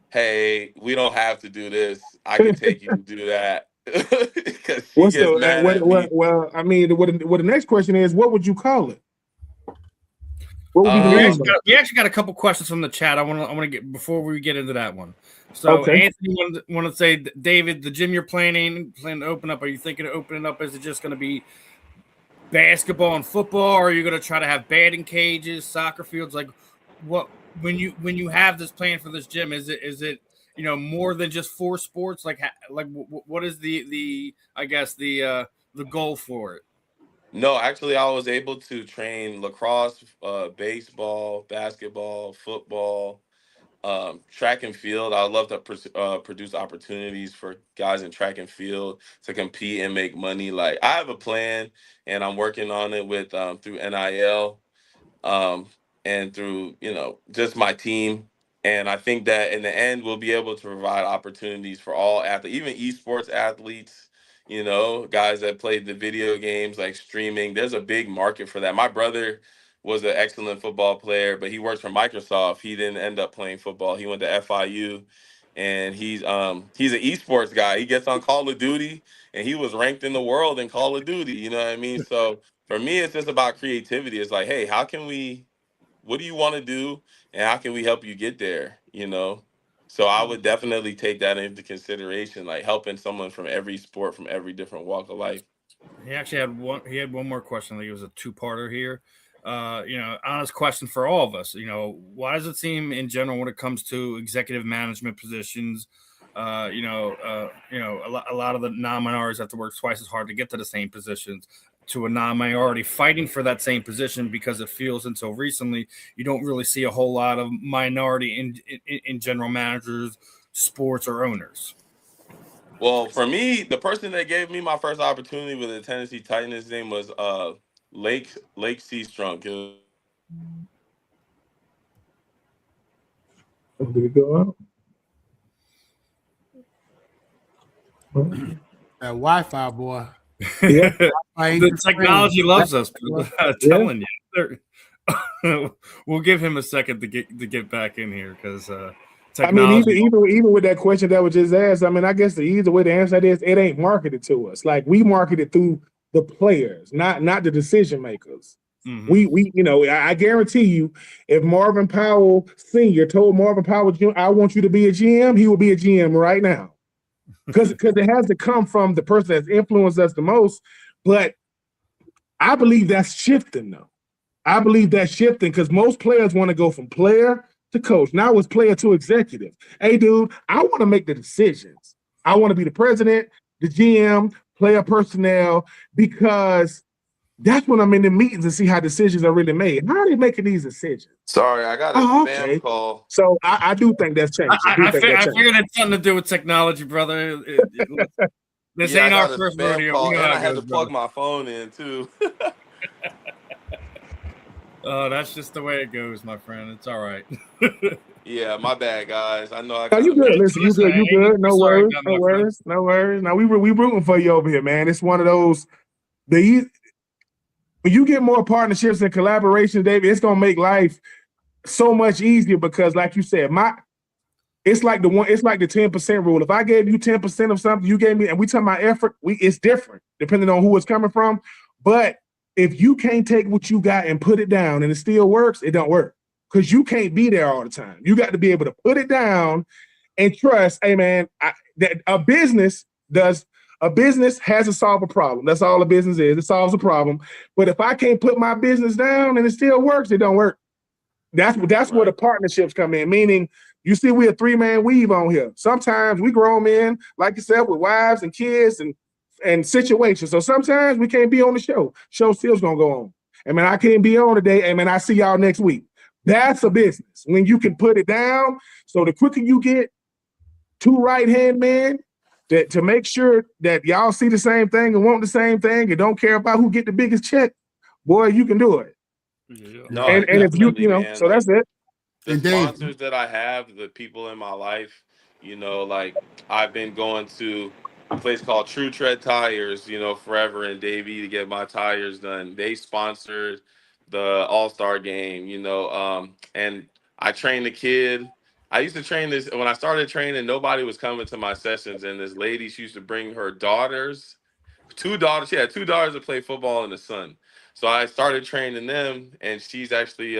hey, we don't have to do this. I can take you to do that. Because she gets mad at me. Well, I mean, what the next question is, what would you call it? What would we actually got a couple questions from the chat. I want to get before we get into that one. So okay. Anthony want to say, David, the gym you're planning to open up, are you thinking of opening up? Is it just going to be basketball and football? Or are you going to try to have batting cages, soccer fields? Like, what when you have this plan for this gym, is it more than just 4 sports? Like what is the I guess the goal for it? No, actually, I was able to train lacrosse, baseball, basketball, football, track and field. I would love to produce opportunities for guys in track and field to compete and make money. Like I have a plan, and I'm working on it with through NIL, um, and through just my team. And I think that in the end, we'll be able to provide opportunities for all athletes, even esports athletes. Guys that played the video games like streaming. There's a big market for that. My brother was an excellent football player, but he works for Microsoft. He didn't end up playing football. He went to FIU, and he's an esports guy. He gets on Call of Duty, and he was ranked in the world in Call of Duty. You know what I mean? So for me, it's just about creativity. It's like, hey, what do you want to do? And how can we help you get there? So I would definitely take that into consideration, like helping someone from every sport, from every different walk of life. He actually had one. He had one more question. I think it was a 2-parter here. Honest question for all of us. Why does it seem in general when it comes to executive management positions, a lot of the non-minorities have to work twice as hard to get to the same positions to a non-minority fighting for that same position, because it feels until recently you don't really see a whole lot of minority in general managers, sports, or owners. Well, for me, the person that gave me my first opportunity with the Tennessee Titans, his name was Lake Seastrunk. Did it go out? That Wi-Fi, boy. Yeah. The technology loves us. I'm telling you. We'll give him a second to get back in here, because technology. Even with that question that was just asked, I guess the easy way to answer that is it ain't marketed to us. Like we market it through the players, not the decision makers. Mm-hmm. We I guarantee you, if Marvin Powell Sr. told Marvin Powell Jr., I want you to be a GM, he will be a GM right now. Because it has to come from the person that's influenced us the most. But I believe that's shifting, though. I believe that's shifting because most players want to go from player to coach. Now it's player to executive. Hey, dude, I want to make the decisions. I want to be the president, the GM, player personnel, because that's when I'm in the meetings and see how decisions are really made. How are they making these decisions? Sorry, I got a spam call. So I do think that's changed. I figured it's something to do with technology, brother. This ain't our first rodeo. And I had to plug my phone in, too. Oh, that's just the way it goes, my friend. It's all right. Yeah, my bad, guys. I know I got you good. Listen, you good. No worries. Now we rooting for you over here, man. It's one of those. When you get more partnerships and collaboration, David, it's gonna make life so much easier because, like you said, it's like the 10% rule. If I gave you 10% of something, you gave me, and we talking about effort, it's different depending on who it's coming from. But if you can't take what you got and put it down and it still works, it don't work because you can't be there all the time. You got to be able to put it down and trust. Hey, man, that a business has to solve a problem. That's all a business is. It solves a problem. But if I can't put my business down and it still works, it don't work. That's where the partnerships come in. Meaning, you see, we're a 3-man weave on here. Sometimes we grown men, like you said, with wives and kids and situations. So sometimes we can't be on the show. Show still's gonna go on. I mean, I can't be on today. I mean, I see y'all next week. That's a business when you can put it down. So the quicker you get 2 right-hand men to make sure that y'all see the same thing and want the same thing and don't care about who get the biggest check, boy, you can do it. Yeah. And if man, so that's it. The sponsors that I have, the people in my life, like I've been going to a place called True Tread Tires, forever and Davey to get my tires done. They sponsored the All-Star game, and I trained the kid. I used to train this when I started training, nobody was coming to my sessions. And this lady, she used to bring her daughters, 2 daughters. She had 2 daughters that play football in the sun. So I started training them, and she's actually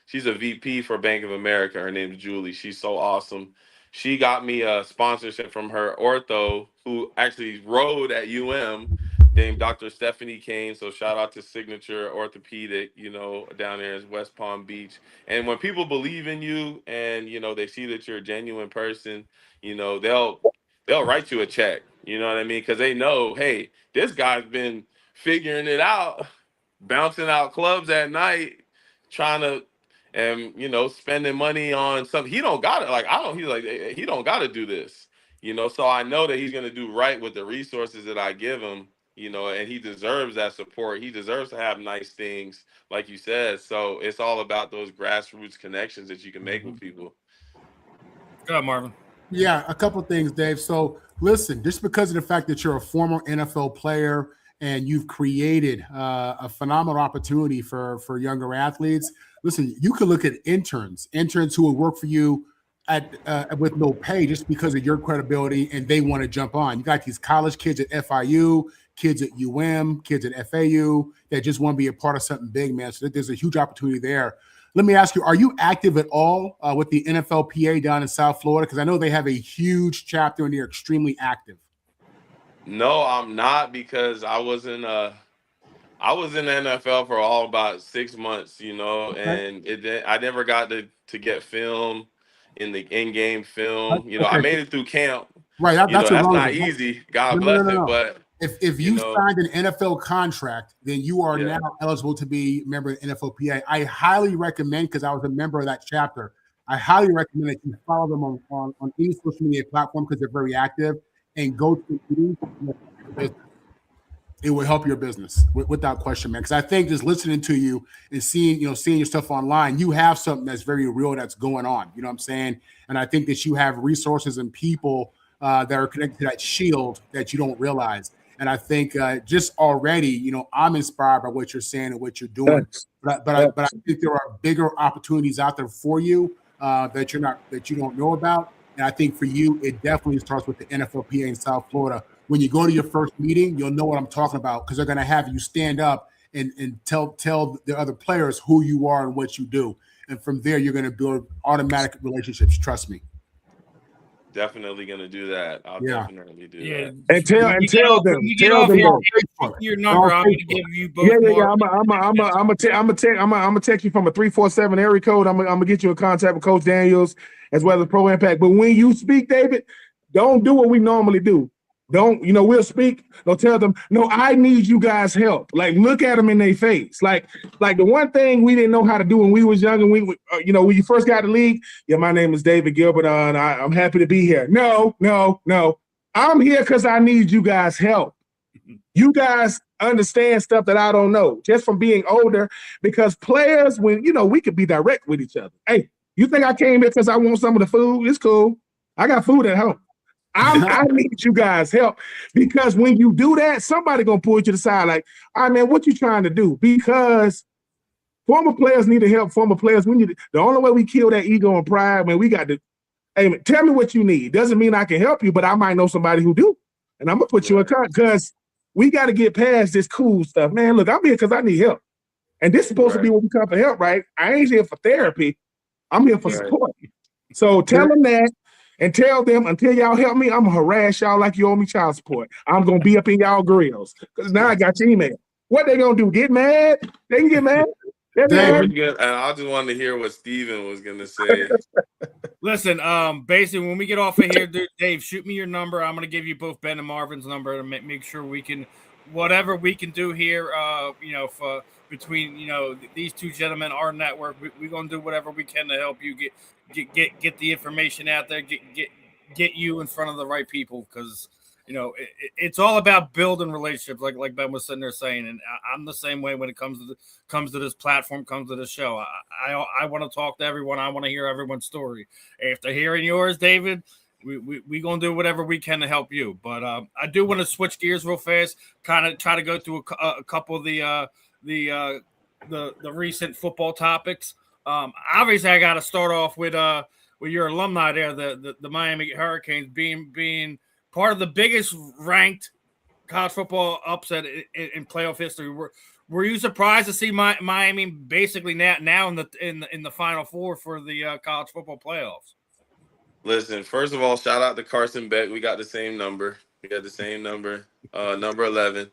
she's a VP for Bank of America. Her name's Julie. She's so awesome. She got me a sponsorship from her ortho, who actually rode at UM, named Dr. Stephanie Kane. So shout out to Signature Orthopedic, down there in West Palm Beach. And when people believe in you and, they see that you're a genuine person, they'll write you a check. You know what I mean? Because they know, hey, this guy's been figuring it out, bouncing out clubs at night, trying to, and spending money on something. He don't got it. Like I don't. He's like he don't got to do this. So I know that he's gonna do right with the resources that I give him. And he deserves that support. He deserves to have nice things, like you said. So it's all about those grassroots connections that you can make with people. Go ahead, Marvin. Yeah, a couple of things, Dave. So listen, just because of the fact that you're a former NFL player and you've created a phenomenal opportunity for younger athletes, listen, you could look at interns who will work for you with no pay just because of your credibility and they want to jump on. You got these college kids at FIU, kids at UM, kids at FAU that just want to be a part of something big, man. So there's a huge opportunity there. Let me ask you, are you active at all with the NFLPA down in South Florida? Because I know they have a huge chapter and they're extremely active. No, I'm not, because I was in the NFL for all about 6 months, Okay. and I never got to get film in the in-game film. Okay. I made it through camp. Right, that's That's not irrelevant. easy. God No. bless it, but if you signed an NFL contract, then you are now eligible to be a member of the NFLPA. I highly recommend, because I was a member of that chapter, I highly recommend that you follow them on any social media platform because they're very active, and go to the it will help your business without question, man. Because I think just listening to you and seeing your stuff online, you have something that's very real that's going on. You know what I'm saying? And I think that you have resources and people that are connected to that shield that you don't realize. And I think just already, I'm inspired by what you're saying and what you're doing. But I think there are bigger opportunities out there for you that you don't know about. And I think for you, it definitely starts with the NFLPA in South Florida. When you go to your first meeting, you'll know what I'm talking about, because they're going to have you stand up and tell the other players who you are and what you do. And from there, you're going to build automatic relationships. Trust me. Definitely going to do that. I'll definitely do that. And tell them your number. I'm going to give you both. I'm gonna text you from a 347 area code. I'm gonna get you in contact with Coach Daniels as well as Pro Impact. But when you speak, David, don't do what we normally do. Don't, we'll speak. Don't tell them, no, I need you guys' help. Like, look at them in their face. Like the one thing we didn't know how to do when we was young, and when you first got the league, my name is David Gilbert, and I'm happy to be here. No. I'm here because I need you guys' help. You guys understand stuff that I don't know just from being older, because players, when, we could be direct with each other. Hey, you think I came here because I want some of the food? It's cool. I got food at home. I need you guys' help, because when you do that, somebody gonna pull you to the side like, all right, man, what you trying to do? Because former players need to help former players. The only way we kill that ego and pride, man, we got to, hey, man, tell me what you need. Doesn't mean I can help you, but I might know somebody who do. And I'm gonna put you in contact, because we got to get past this cool stuff. Man, look, I'm here because I need help. And this is supposed to be what we come for help, right? I ain't here for therapy. I'm here for support. So tell them that. And tell them, until y'all help me, I'm going to harass y'all like you owe me child support. I'm going to be up in y'all grills, because now I got your email. What they going to do? Get mad? They can get mad? And I just wanted to hear what Steven was going to say. Listen, basically, when we get off of here, Dave, shoot me your number. I'm going to give you both Ben and Marvin's number to make sure we can, whatever we can do here, for between, these two gentlemen, our network, we're going to do whatever we can to help you get the information out there, get you in front of the right people, because it's all about building relationships, like Ben was sitting there saying, and I'm the same way when it comes to this platform, comes to this show. I want to talk to everyone. I want to hear everyone's story. After hearing yours, David, we gonna do whatever we can to help you. But I do want to switch gears real fast, kind of try to go through a couple of the recent football topics. Obviously, I got to start off with your alumni there, the Miami Hurricanes being part of the biggest ranked college football upset in playoff history. Were you surprised to see Miami basically now in the Final Four for the college football playoffs? Listen, first of all, shout out to Carson Beck. We got the same number. Number 11.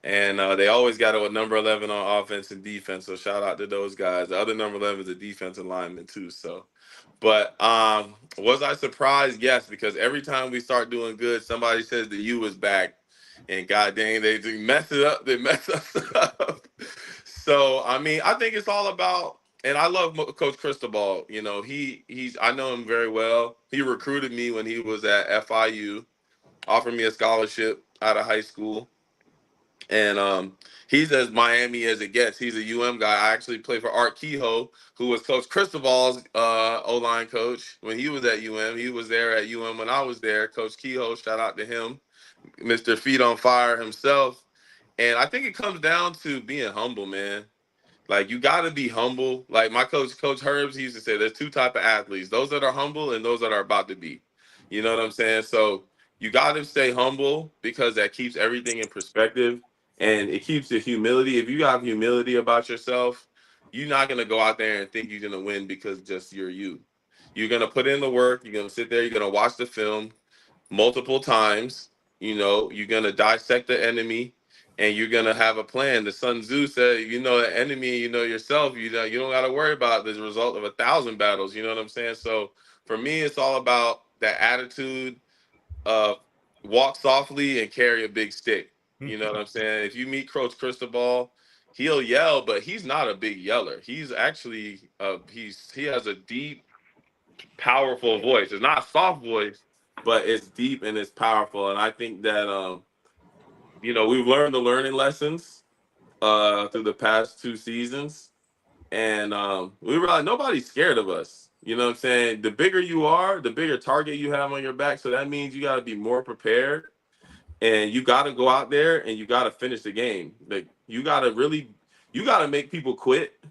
And they always got a number 11 on offense and defense. So shout out to those guys. The other number 11 is a defensive lineman too. So, but was I surprised? Yes, because every time we start doing good, somebody says the U is back, and god dang, they mess it up. They mess us up. So I mean, I think it's all about. And I love Coach Cristobal. You know, he's I know him very well. He recruited me when he was at FIU, offered me a scholarship out of high school. And he's as Miami as it gets. He's a UM guy. I actually played for Art Kehoe, who was Coach Cristobal's O-line coach when he was at UM. He was there at UM when I was there. Coach Kehoe, shout out to him, Mr. Feet on Fire himself. And I think it comes down to being humble, man. Like, you got to be humble. Like my coach, Coach Herbs, he used to say there's two type of athletes, those that are humble and those that are about to be. You know what I'm saying? So you got to stay humble because that keeps everything in perspective and it keeps the humility. If you have humility about yourself, you're not going to go out there and think you're going to win because just you're you. You're going to put in the work. You're going to sit there. You're going to watch the film multiple times. You know, you're going to dissect the enemy and you're gonna have a plan. The Sun Tzu said, you know the enemy, you know yourself. You don't got to worry about the result of 1,000 battles. You know what I'm saying? So for me, it's all about that attitude of walk softly and carry a big stick. You know what I'm saying? If you meet Coach Cristobal, he'll yell, but he's not a big yeller. He's actually he has a deep, powerful voice. It's not a soft voice, but it's deep and it's powerful. And I think that we've learned the learning lessons through the past 2 seasons. And we realized nobody's scared of us. You know what I'm saying? The bigger you are, the bigger target you have on your back. So that means you got to be more prepared. And you got to go out there and you got to finish the game. Like, you got to make people quit,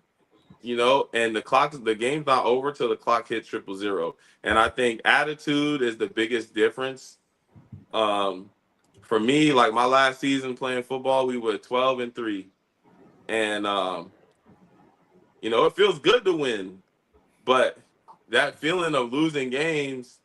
and the game's not over till the clock hits 000. And I think attitude is the biggest difference. For me, like my last season playing football, we were 12-3. And, it feels good to win, but that feeling of losing games,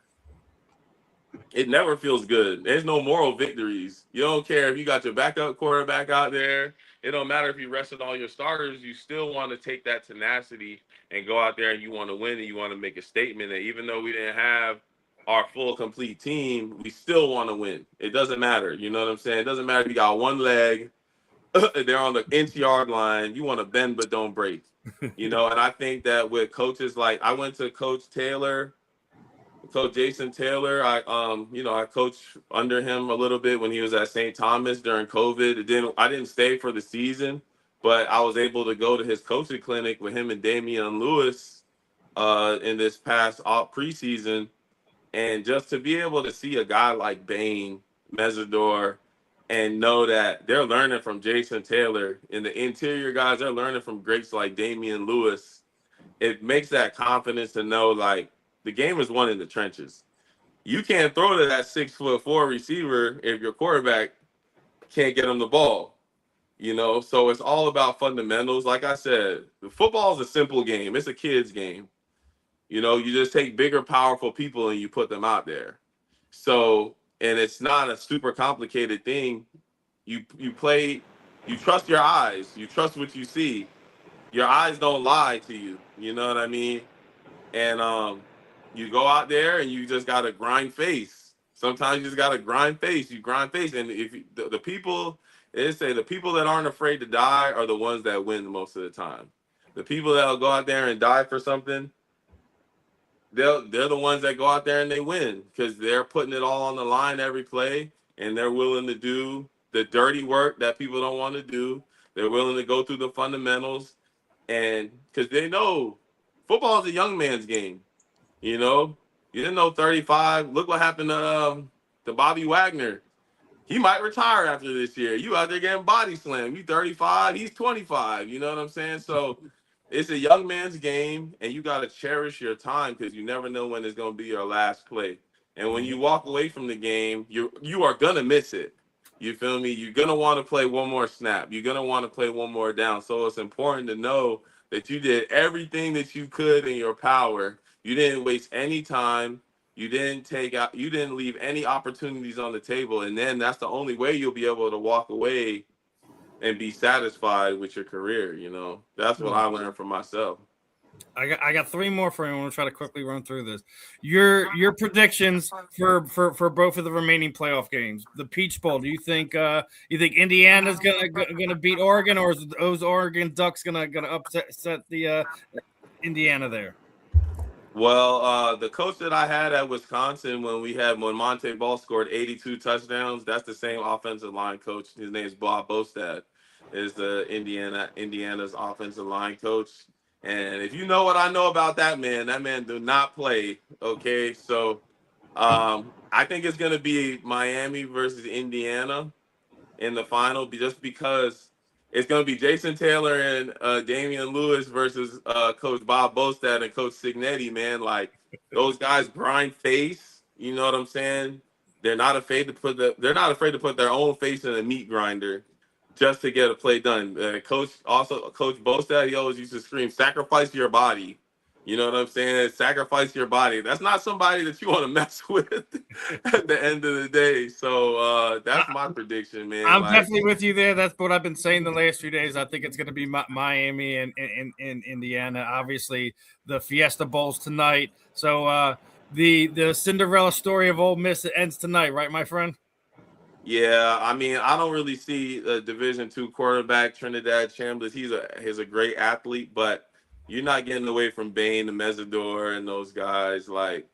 it never feels good. There's no moral victories. You don't care if you got your backup quarterback out there. It don't matter if you rested all your starters. You still want to take that tenacity and go out there and you want to win and you want to make a statement that even though we didn't have our full complete team, we still want to win. It doesn't matter. You know what I'm saying? It doesn't matter if you got one leg, they're on the inch-yard line. You want to bend but don't break. And I think that with coaches, like I went to Coach Jason Taylor. I coached under him a little bit when he was at St. Thomas during COVID. I didn't stay for the season, but I was able to go to his coaching clinic with him and Damian Lewis in this past preseason. And just to be able to see a guy like Bain, Mesidor, and know that they're learning from Jason Taylor, and the interior guys, they're learning from greats like Damian Lewis. It makes that confidence to know, like, the game is won in the trenches. You can't throw to that 6'4" receiver if your quarterback can't get him the ball. So it's all about fundamentals. Like I said, football is a simple game. It's a kid's game. You just take bigger, powerful people and you put them out there. So, and it's not a super complicated thing. You trust your eyes. You trust what you see. Your eyes don't lie to you. You know what I mean? And you go out there and you just got to grind face. Sometimes you just got to grind face. You grind face. And if the people, they say the people that aren't afraid to die are the ones that win most of the time. The people that'll go out there and die for something, they're the ones that go out there and they win because they're putting it all on the line every play and they're willing to do the dirty work that people don't want to do. They're willing to go through the fundamentals, and because they know football is a young man's game. You didn't know 35. Look what happened to Bobby Wagner. He might retire after this year. You out there getting body slammed. You 35, he's 25. You know what I'm saying? So it's a young man's game, and you got to cherish your time because you never know when it's going to be your last play. And when you walk away from the game, you are going to miss it. You feel me? You're going to want to play one more snap. You're going to want to play one more down. So it's important to know that you did everything that you could in your power. You didn't waste any time. You didn't leave any opportunities on the table. And then that's the only way you'll be able to walk away and be satisfied with your career. That's what I learned from myself. I got three more for you. I'm gonna try to quickly run through this. Your predictions for both of the remaining playoff games. The Peach Bowl. Do you think Indiana's gonna beat Oregon, or is those Oregon Ducks gonna upset the Indiana there? Well, the coach that I had at Wisconsin when Monte Ball scored 82 touchdowns, that's the same offensive line coach. His name is Bob Bostad, is the Indiana's offensive line coach. And if you know what I know about that man do not play. Okay, so I think it's going to be Miami versus Indiana in the final, just because it's going to be Jason Taylor and Damian Lewis versus Coach Bob Bostad and Coach Signetti. Man, like, those guys grind face. You know what I'm saying? They're not afraid to put their own face in a meat grinder just to get a play done. Coach Bostad, he always used to scream, "Sacrifice your body." You know what I'm saying? Sacrifice your body. That's not somebody that you want to mess with at the end of the day. So that's my prediction, man. I'm definitely with you there. That's what I've been saying the last few days. I think it's going to be Miami and Indiana. Obviously, the Fiesta Bowl's tonight. So the Cinderella story of Ole Miss ends tonight, right, my friend? Yeah, I mean, I don't really see a Division II quarterback, Trinidad Chambliss. He's a great athlete, but you're not getting away from Bain, the Mesidor, and those guys. Like,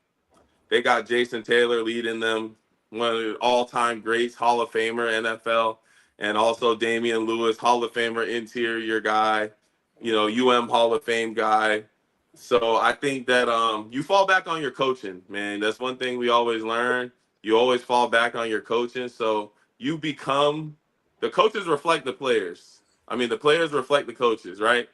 they got Jason Taylor leading them, one of the all-time greats, Hall of Famer, NFL, and also Damian Lewis, Hall of Famer, interior guy, Hall of Fame guy. So I think that you fall back on your coaching, man. That's one thing we always learn. You always fall back on your coaching. So the coaches reflect the players. I mean, the players reflect the coaches, right?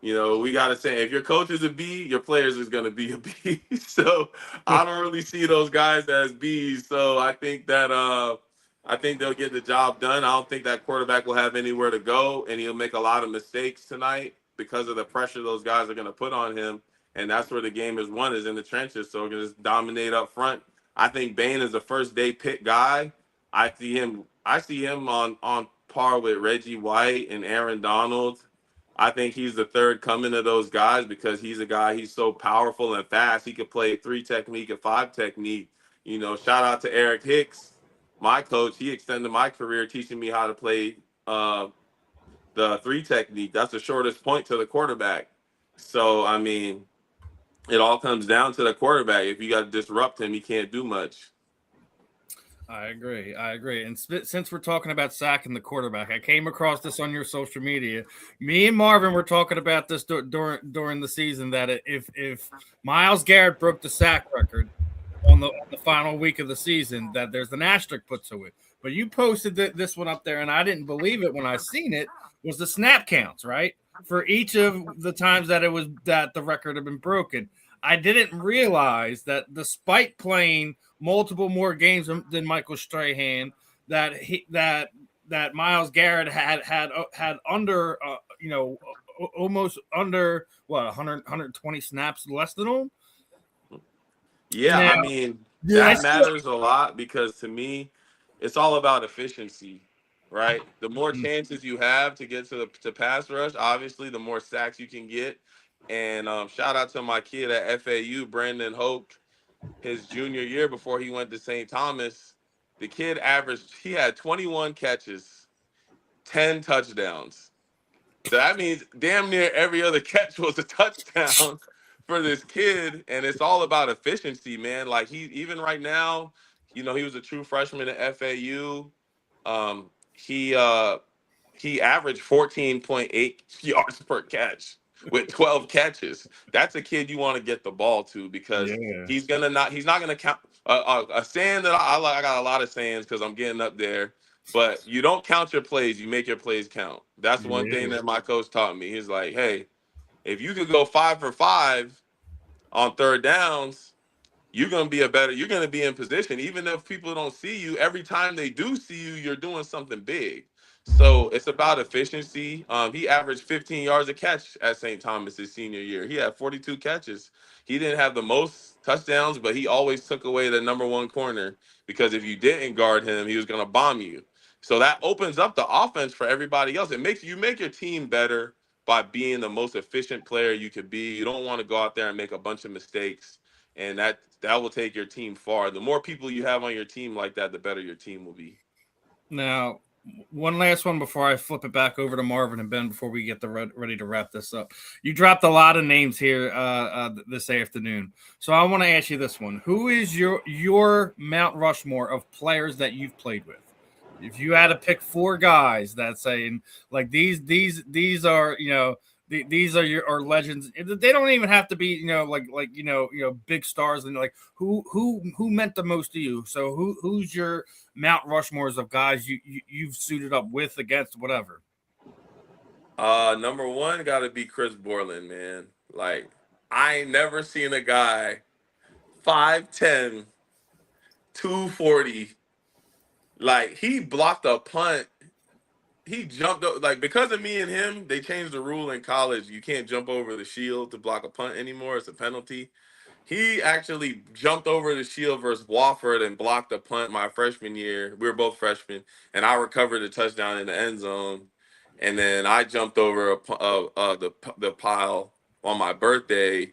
We got to say, if your coach is a B, your players is going to be a B. So I don't really see those guys as Bs. So I think they'll get the job done. I don't think that quarterback will have anywhere to go, and he'll make a lot of mistakes tonight because of the pressure those guys are going to put on him. And that's where the game is won, is in the trenches. So we're going to just dominate up front. I think Bain is a first-day pick guy. I see him on par with Reggie White and Aaron Donald. I think he's the third coming of those guys because he's so powerful and fast. He could play 3 technique and 5 technique. Shout out to Eric Hicks, my coach. He extended my career teaching me how to play the 3 technique. That's the shortest point to the quarterback. So, I mean, it all comes down to the quarterback. If you got to disrupt him, he can't do much. I agree. And since we're talking about sacking the quarterback, I came across this on your social media. Me and Marvin were talking about this during the season, that if Myles Garrett broke the sack record on the final week of the season, that there's an asterisk put to it. But you posted this one up there, and I didn't believe it when I seen it, was the snap counts, right? For each of the times that the record had been broken. I didn't realize that despite playing multiple more games than Michael Strahan, that Myles Garrett had under almost under 120 snaps less than him. Yeah, now, I mean, that matters a lot, because to me, it's all about efficiency, right? The more chances you have to get to pass rush, obviously, the more sacks you can get. And shout out to my kid at FAU, Brandon Hoke, his junior year before he went to St. Thomas. The kid he had 21 catches, 10 touchdowns. So that means damn near every other catch was a touchdown for this kid. And it's all about efficiency, man. Like, even right now, he was a true freshman at FAU. He averaged 14.8 yards per catch with 12 catches. That's a kid you want to get the ball to, because he's not gonna count a saying that I got a lot of sayings because I'm getting up there, but you don't count your plays, you make your plays count. That's one thing that my coach taught me. He's like, hey, if you could go 5 for 5 on third downs, you're going to be in position. Even if people don't see you, every time they do see you, you're doing something big. So it's about efficiency. He averaged 15 yards a catch at St. Thomas his senior year. He had 42 catches. He didn't have the most touchdowns, but he always took away the number one corner, because if you didn't guard him, he was going to bomb you. So that opens up the offense for everybody else. You make your team better by being the most efficient player you could be. You don't want to go out there and make a bunch of mistakes, and that will take your team far. The more people you have on your team like that, the better your team will be. Now, one last one before I flip it back over to Marvin and Ben before we get ready to wrap this up. You dropped a lot of names here this afternoon. So I want to ask you this one. Who is your Mount Rushmore of players that you've played with? If you had to pick 4 guys that saying like these are, these are your legends. They don't even have to be, big stars, and like who meant the most to you. So who's your Mount Rushmores of guys you've suited up with, against, whatever? Number one got to be Chris Borland, man. Like, I ain't never seen a guy 5'10", 240. Like, he blocked a punt. He jumped up, like, because of me and him, they changed the rule in college. You can't jump over the shield to block a punt anymore. It's a penalty. He actually jumped over the shield versus Wofford and blocked a punt my freshman year. We were both freshmen, and I recovered a touchdown in the end zone. And then I jumped over the pile on my birthday,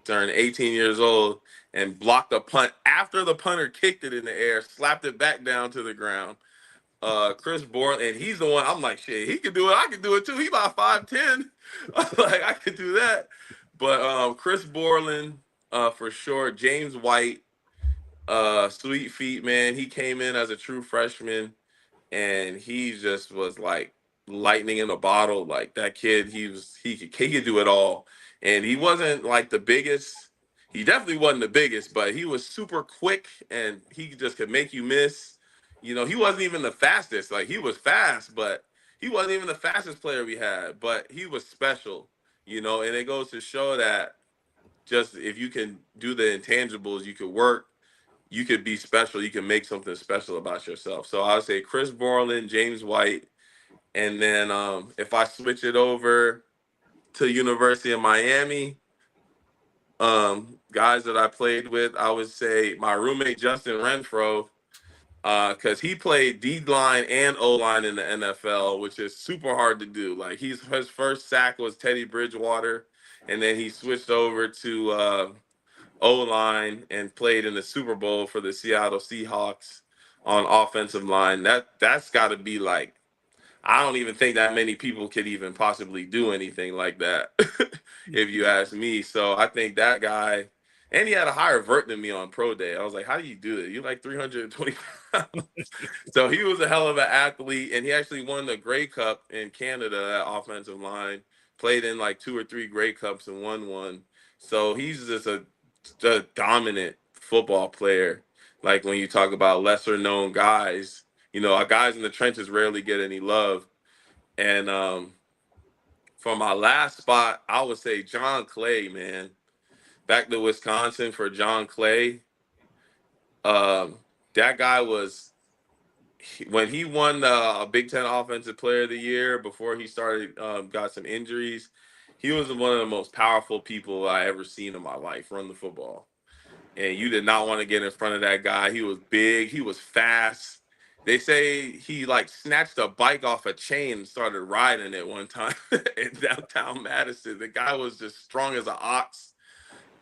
turned 18 years old, and blocked a punt after the punter kicked it in the air, slapped it back down to the ground. Chris Borland, and he's the one. I'm like, shit, he could do it. I could do it too. He about 5'10". Like, I could do that. But Chris Borland, for sure. James White, sweet feet, man. He came in as a true freshman, and he just was like lightning in a bottle. Like, that kid, he could do it all. And he wasn't like the biggest. He definitely wasn't the biggest, but he was super quick, and he just could make you miss. He wasn't even the fastest. Like, he was fast, but he wasn't even the fastest player we had. But he was special, and it goes to show that just if you can do the intangibles, you could work, you could be special, you can make something special about yourself. So I would say Chris Borland, James White, and then if I switch it over to University of Miami, guys that I played with, I would say my roommate Justin Renfro, because he played D line and O line in the NFL, which is super hard to do. Like, his first sack was Teddy Bridgewater, and then he switched over to O line and played in the Super Bowl for the Seattle Seahawks on offensive line. That's got to be like, I don't even think that many people could even possibly do anything like that, if you ask me. So I think that guy, and he had a higher vert than me on pro day. I was like, how do you do it? You're like 320 pounds. So he was a hell of an athlete, and he actually won the Grey Cup in Canada at offensive line, played in like 2 or 3 Grey Cups and won one. So he's just a dominant football player. Like, when you talk about lesser known guys, our guys in the trenches rarely get any love. And for my last spot, I would say John Clay, man. Back to Wisconsin for John Clay. That guy was, when he won a Big Ten Offensive Player of the Year before he started, got some injuries, he was one of the most powerful people I ever seen in my life run the football. And you did not want to get in front of that guy. He was big. He was fast. They say he like snatched a bike off a chain and started riding it one time in downtown Madison. The guy was just strong as an ox.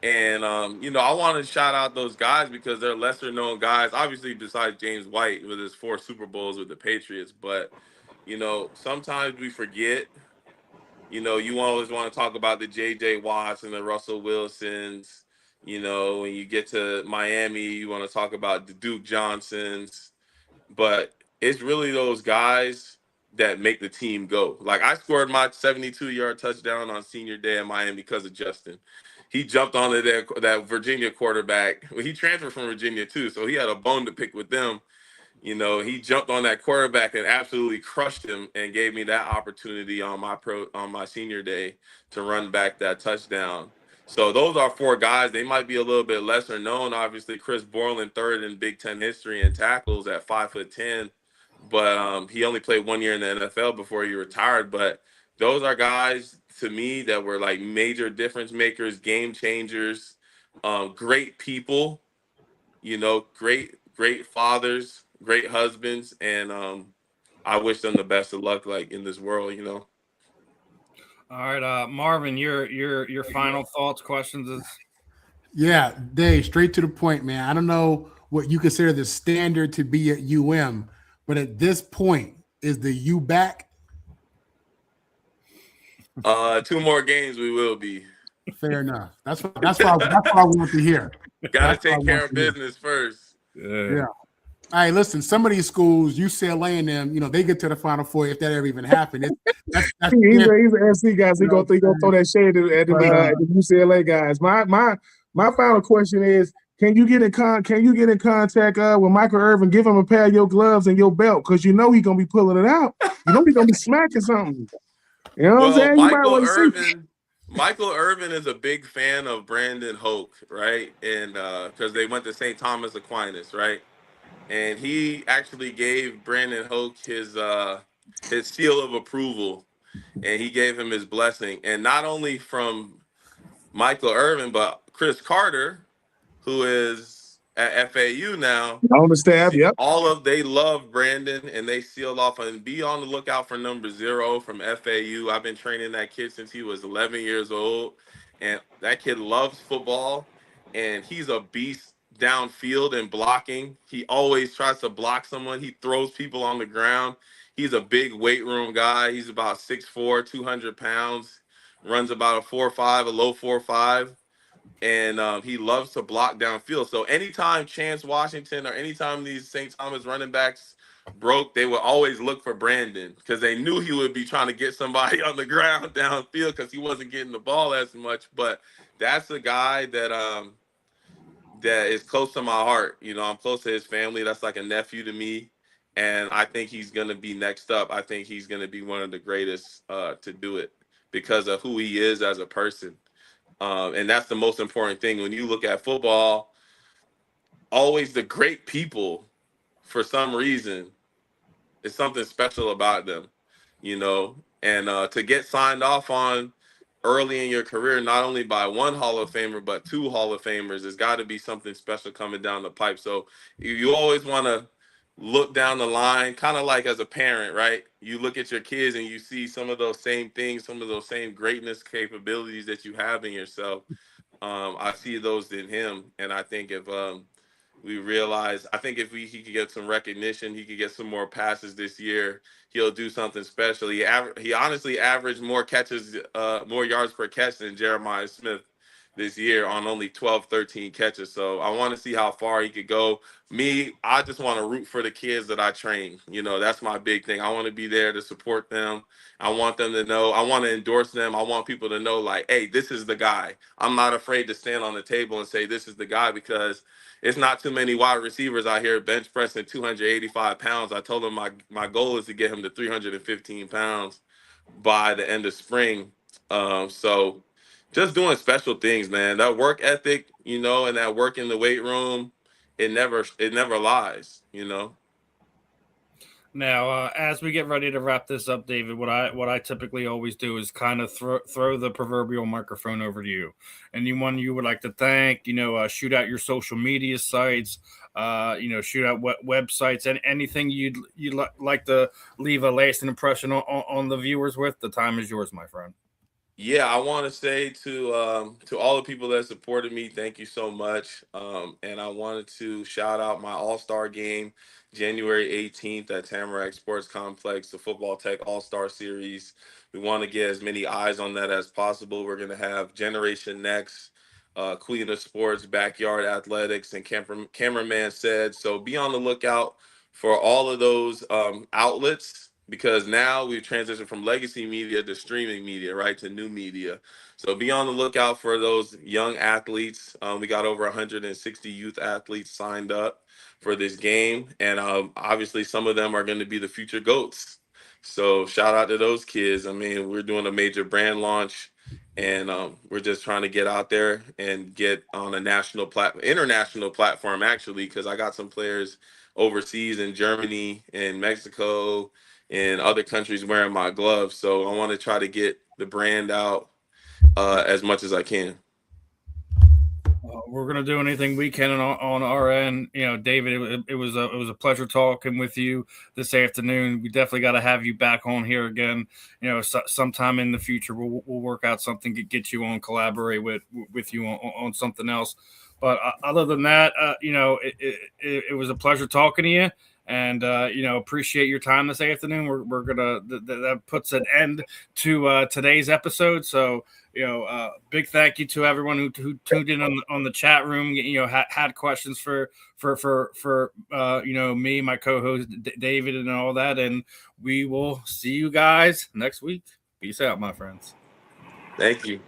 And, I want to shout out those guys because they're lesser known guys, obviously, besides James White with his 4 Super Bowls with the Patriots. But, sometimes we forget. You always want to talk about the J.J. Watts and the Russell Wilsons. When you get to Miami, you want to talk about the Duke Johnsons. But it's really those guys that make the team go. Like, I scored my 72-yard touchdown on senior day in Miami because of Justin. He jumped onto that Virginia quarterback. Well, he transferred from Virginia too, so he had a bone to pick with them. He jumped on that quarterback and absolutely crushed him and gave me that opportunity on my senior day to run back that touchdown. So those are 4 guys. They might be a little bit lesser known. Obviously, Chris Borland, 3rd in Big Ten history in tackles at 5'10", but he only played 1 year in the NFL before he retired. But those are guys to me that were like major difference makers, game changers, great people. Great fathers, great husbands, and I wish them the best of luck, like in this world, you know. All right, Marvin, your final thoughts, questions is. Yeah, Dave, straight to the point, man. I don't know what you consider the standard to be at UM, but at this point, is the U back? 2 more games we will be. Fair enough. That's what I want to hear. Got to That's what I take care want of to hear. business first. Yeah. All right, listen, some of these schools, UCLA and them, they get to the Final Four if that ever even happened. That's He's an SC guy. So he gonna throw that shade at the UCLA guys. My final question is: Can you get in contact with Michael Irvin? Give him a pair of your gloves and your belt, because he's gonna be pulling it out. He's gonna be smacking something. You know what I'm saying? Michael Irvin is a big fan of Brandon Hoke, right? And because they went to St. Thomas Aquinas, right? And he actually gave Brandon Hoke his seal of approval, and he gave him his blessing. And not only from Michael Irvin, but Chris Carter, who is at FAU now. On the staff, yep. They love Brandon, and they sealed off. And be on the lookout for number 0 from FAU. I've been training that kid since he was 11 years old, and that kid loves football, and he's a beast downfield and blocking. He always tries to block someone. He throws people on the ground. He's a big weight room guy. He's about 6'4", 200 pounds, runs about a 4.5, a low 4.5. And he loves to block downfield. So anytime Chance Washington or anytime these St. Thomas running backs broke, they would always look for Brandon, because they knew he would be trying to get somebody on the ground downfield, because he wasn't getting the ball as much. But that's a guy that that is close to my heart. I'm close to his family. That's like a nephew to me. And I think he's going to be next up. I think he's going to be one of the greatest to do it, because of who he is as a person. And that's the most important thing. When you look at football, always the great people, for some reason, it's something special about them, and to get signed off on early in your career, not only by one Hall of Famer, but 2 Hall of Famers, there's got to be something special coming down the pipe. So you always want to look down the line, kind of like as a parent, right? You look at your kids and you see some of those same things, some of those same greatness capabilities that you have in yourself. I see those in him. And I think if he could get some recognition, he could get some more passes this year, he'll do something special. He honestly averaged more catches, more yards per catch than Jeremiah Smith this year on only 12, 13 catches. So I want to see how far he could go. I just want to root for the kids that I train. That's my big thing. I want to be there to support them. I want them to know. I want to endorse them. I want people to know, like, hey, this is the guy. I'm not afraid to stand on the table and say this is the guy, because it's not too many wide receivers out here bench pressing 285 pounds. I told him my goal is to get him to 315 pounds by the end of spring. So just doing special things, man. That work ethic, and that work in the weight room, it never lies, Now, as we get ready to wrap this up, David, what I typically always do is kind of throw the proverbial microphone over to you. Anyone you would like to thank, shoot out your social media sites, shoot out websites, and anything you'd like to leave a lasting impression on the viewers with. The time is yours, my friend. Yeah, I want to say to all the people that supported me, thank you so much. And I wanted to shout out my All-Star game, January 18th at Tamarack Sports Complex, the Football Tech All-Star Series. We want to get as many eyes on that as possible. We're going to have Generation Next, Queen of Sports, Backyard Athletics, and Cameraman Said. So be on the lookout for all of those outlets, because now we've transitioned from legacy media to streaming media, right, to new media. So be on the lookout for those young athletes. We got over 160 youth athletes signed up for this game. And obviously some of them are going to be the future GOATs. So shout out to those kids. I mean, we're doing a major brand launch, and we're just trying to get out there and get on a international platform, actually, because I got some players overseas in Germany and Mexico and other countries wearing my gloves. So I want to try to get the brand out as much as I can. we're gonna do anything we can on our end. David, it was a pleasure talking with you this afternoon. We definitely got to have you back on here again. Sometime in the future, we'll work out something to get you on, collaborate with you on something else. But other than that, it was a pleasure talking to you. And appreciate your time this afternoon. We're gonna that puts an end to today's episode. So big thank you to everyone who tuned in on the chat room. Had questions for me, my co-host David, and all that. And we will see you guys next week. Peace out, my friends. Thank you.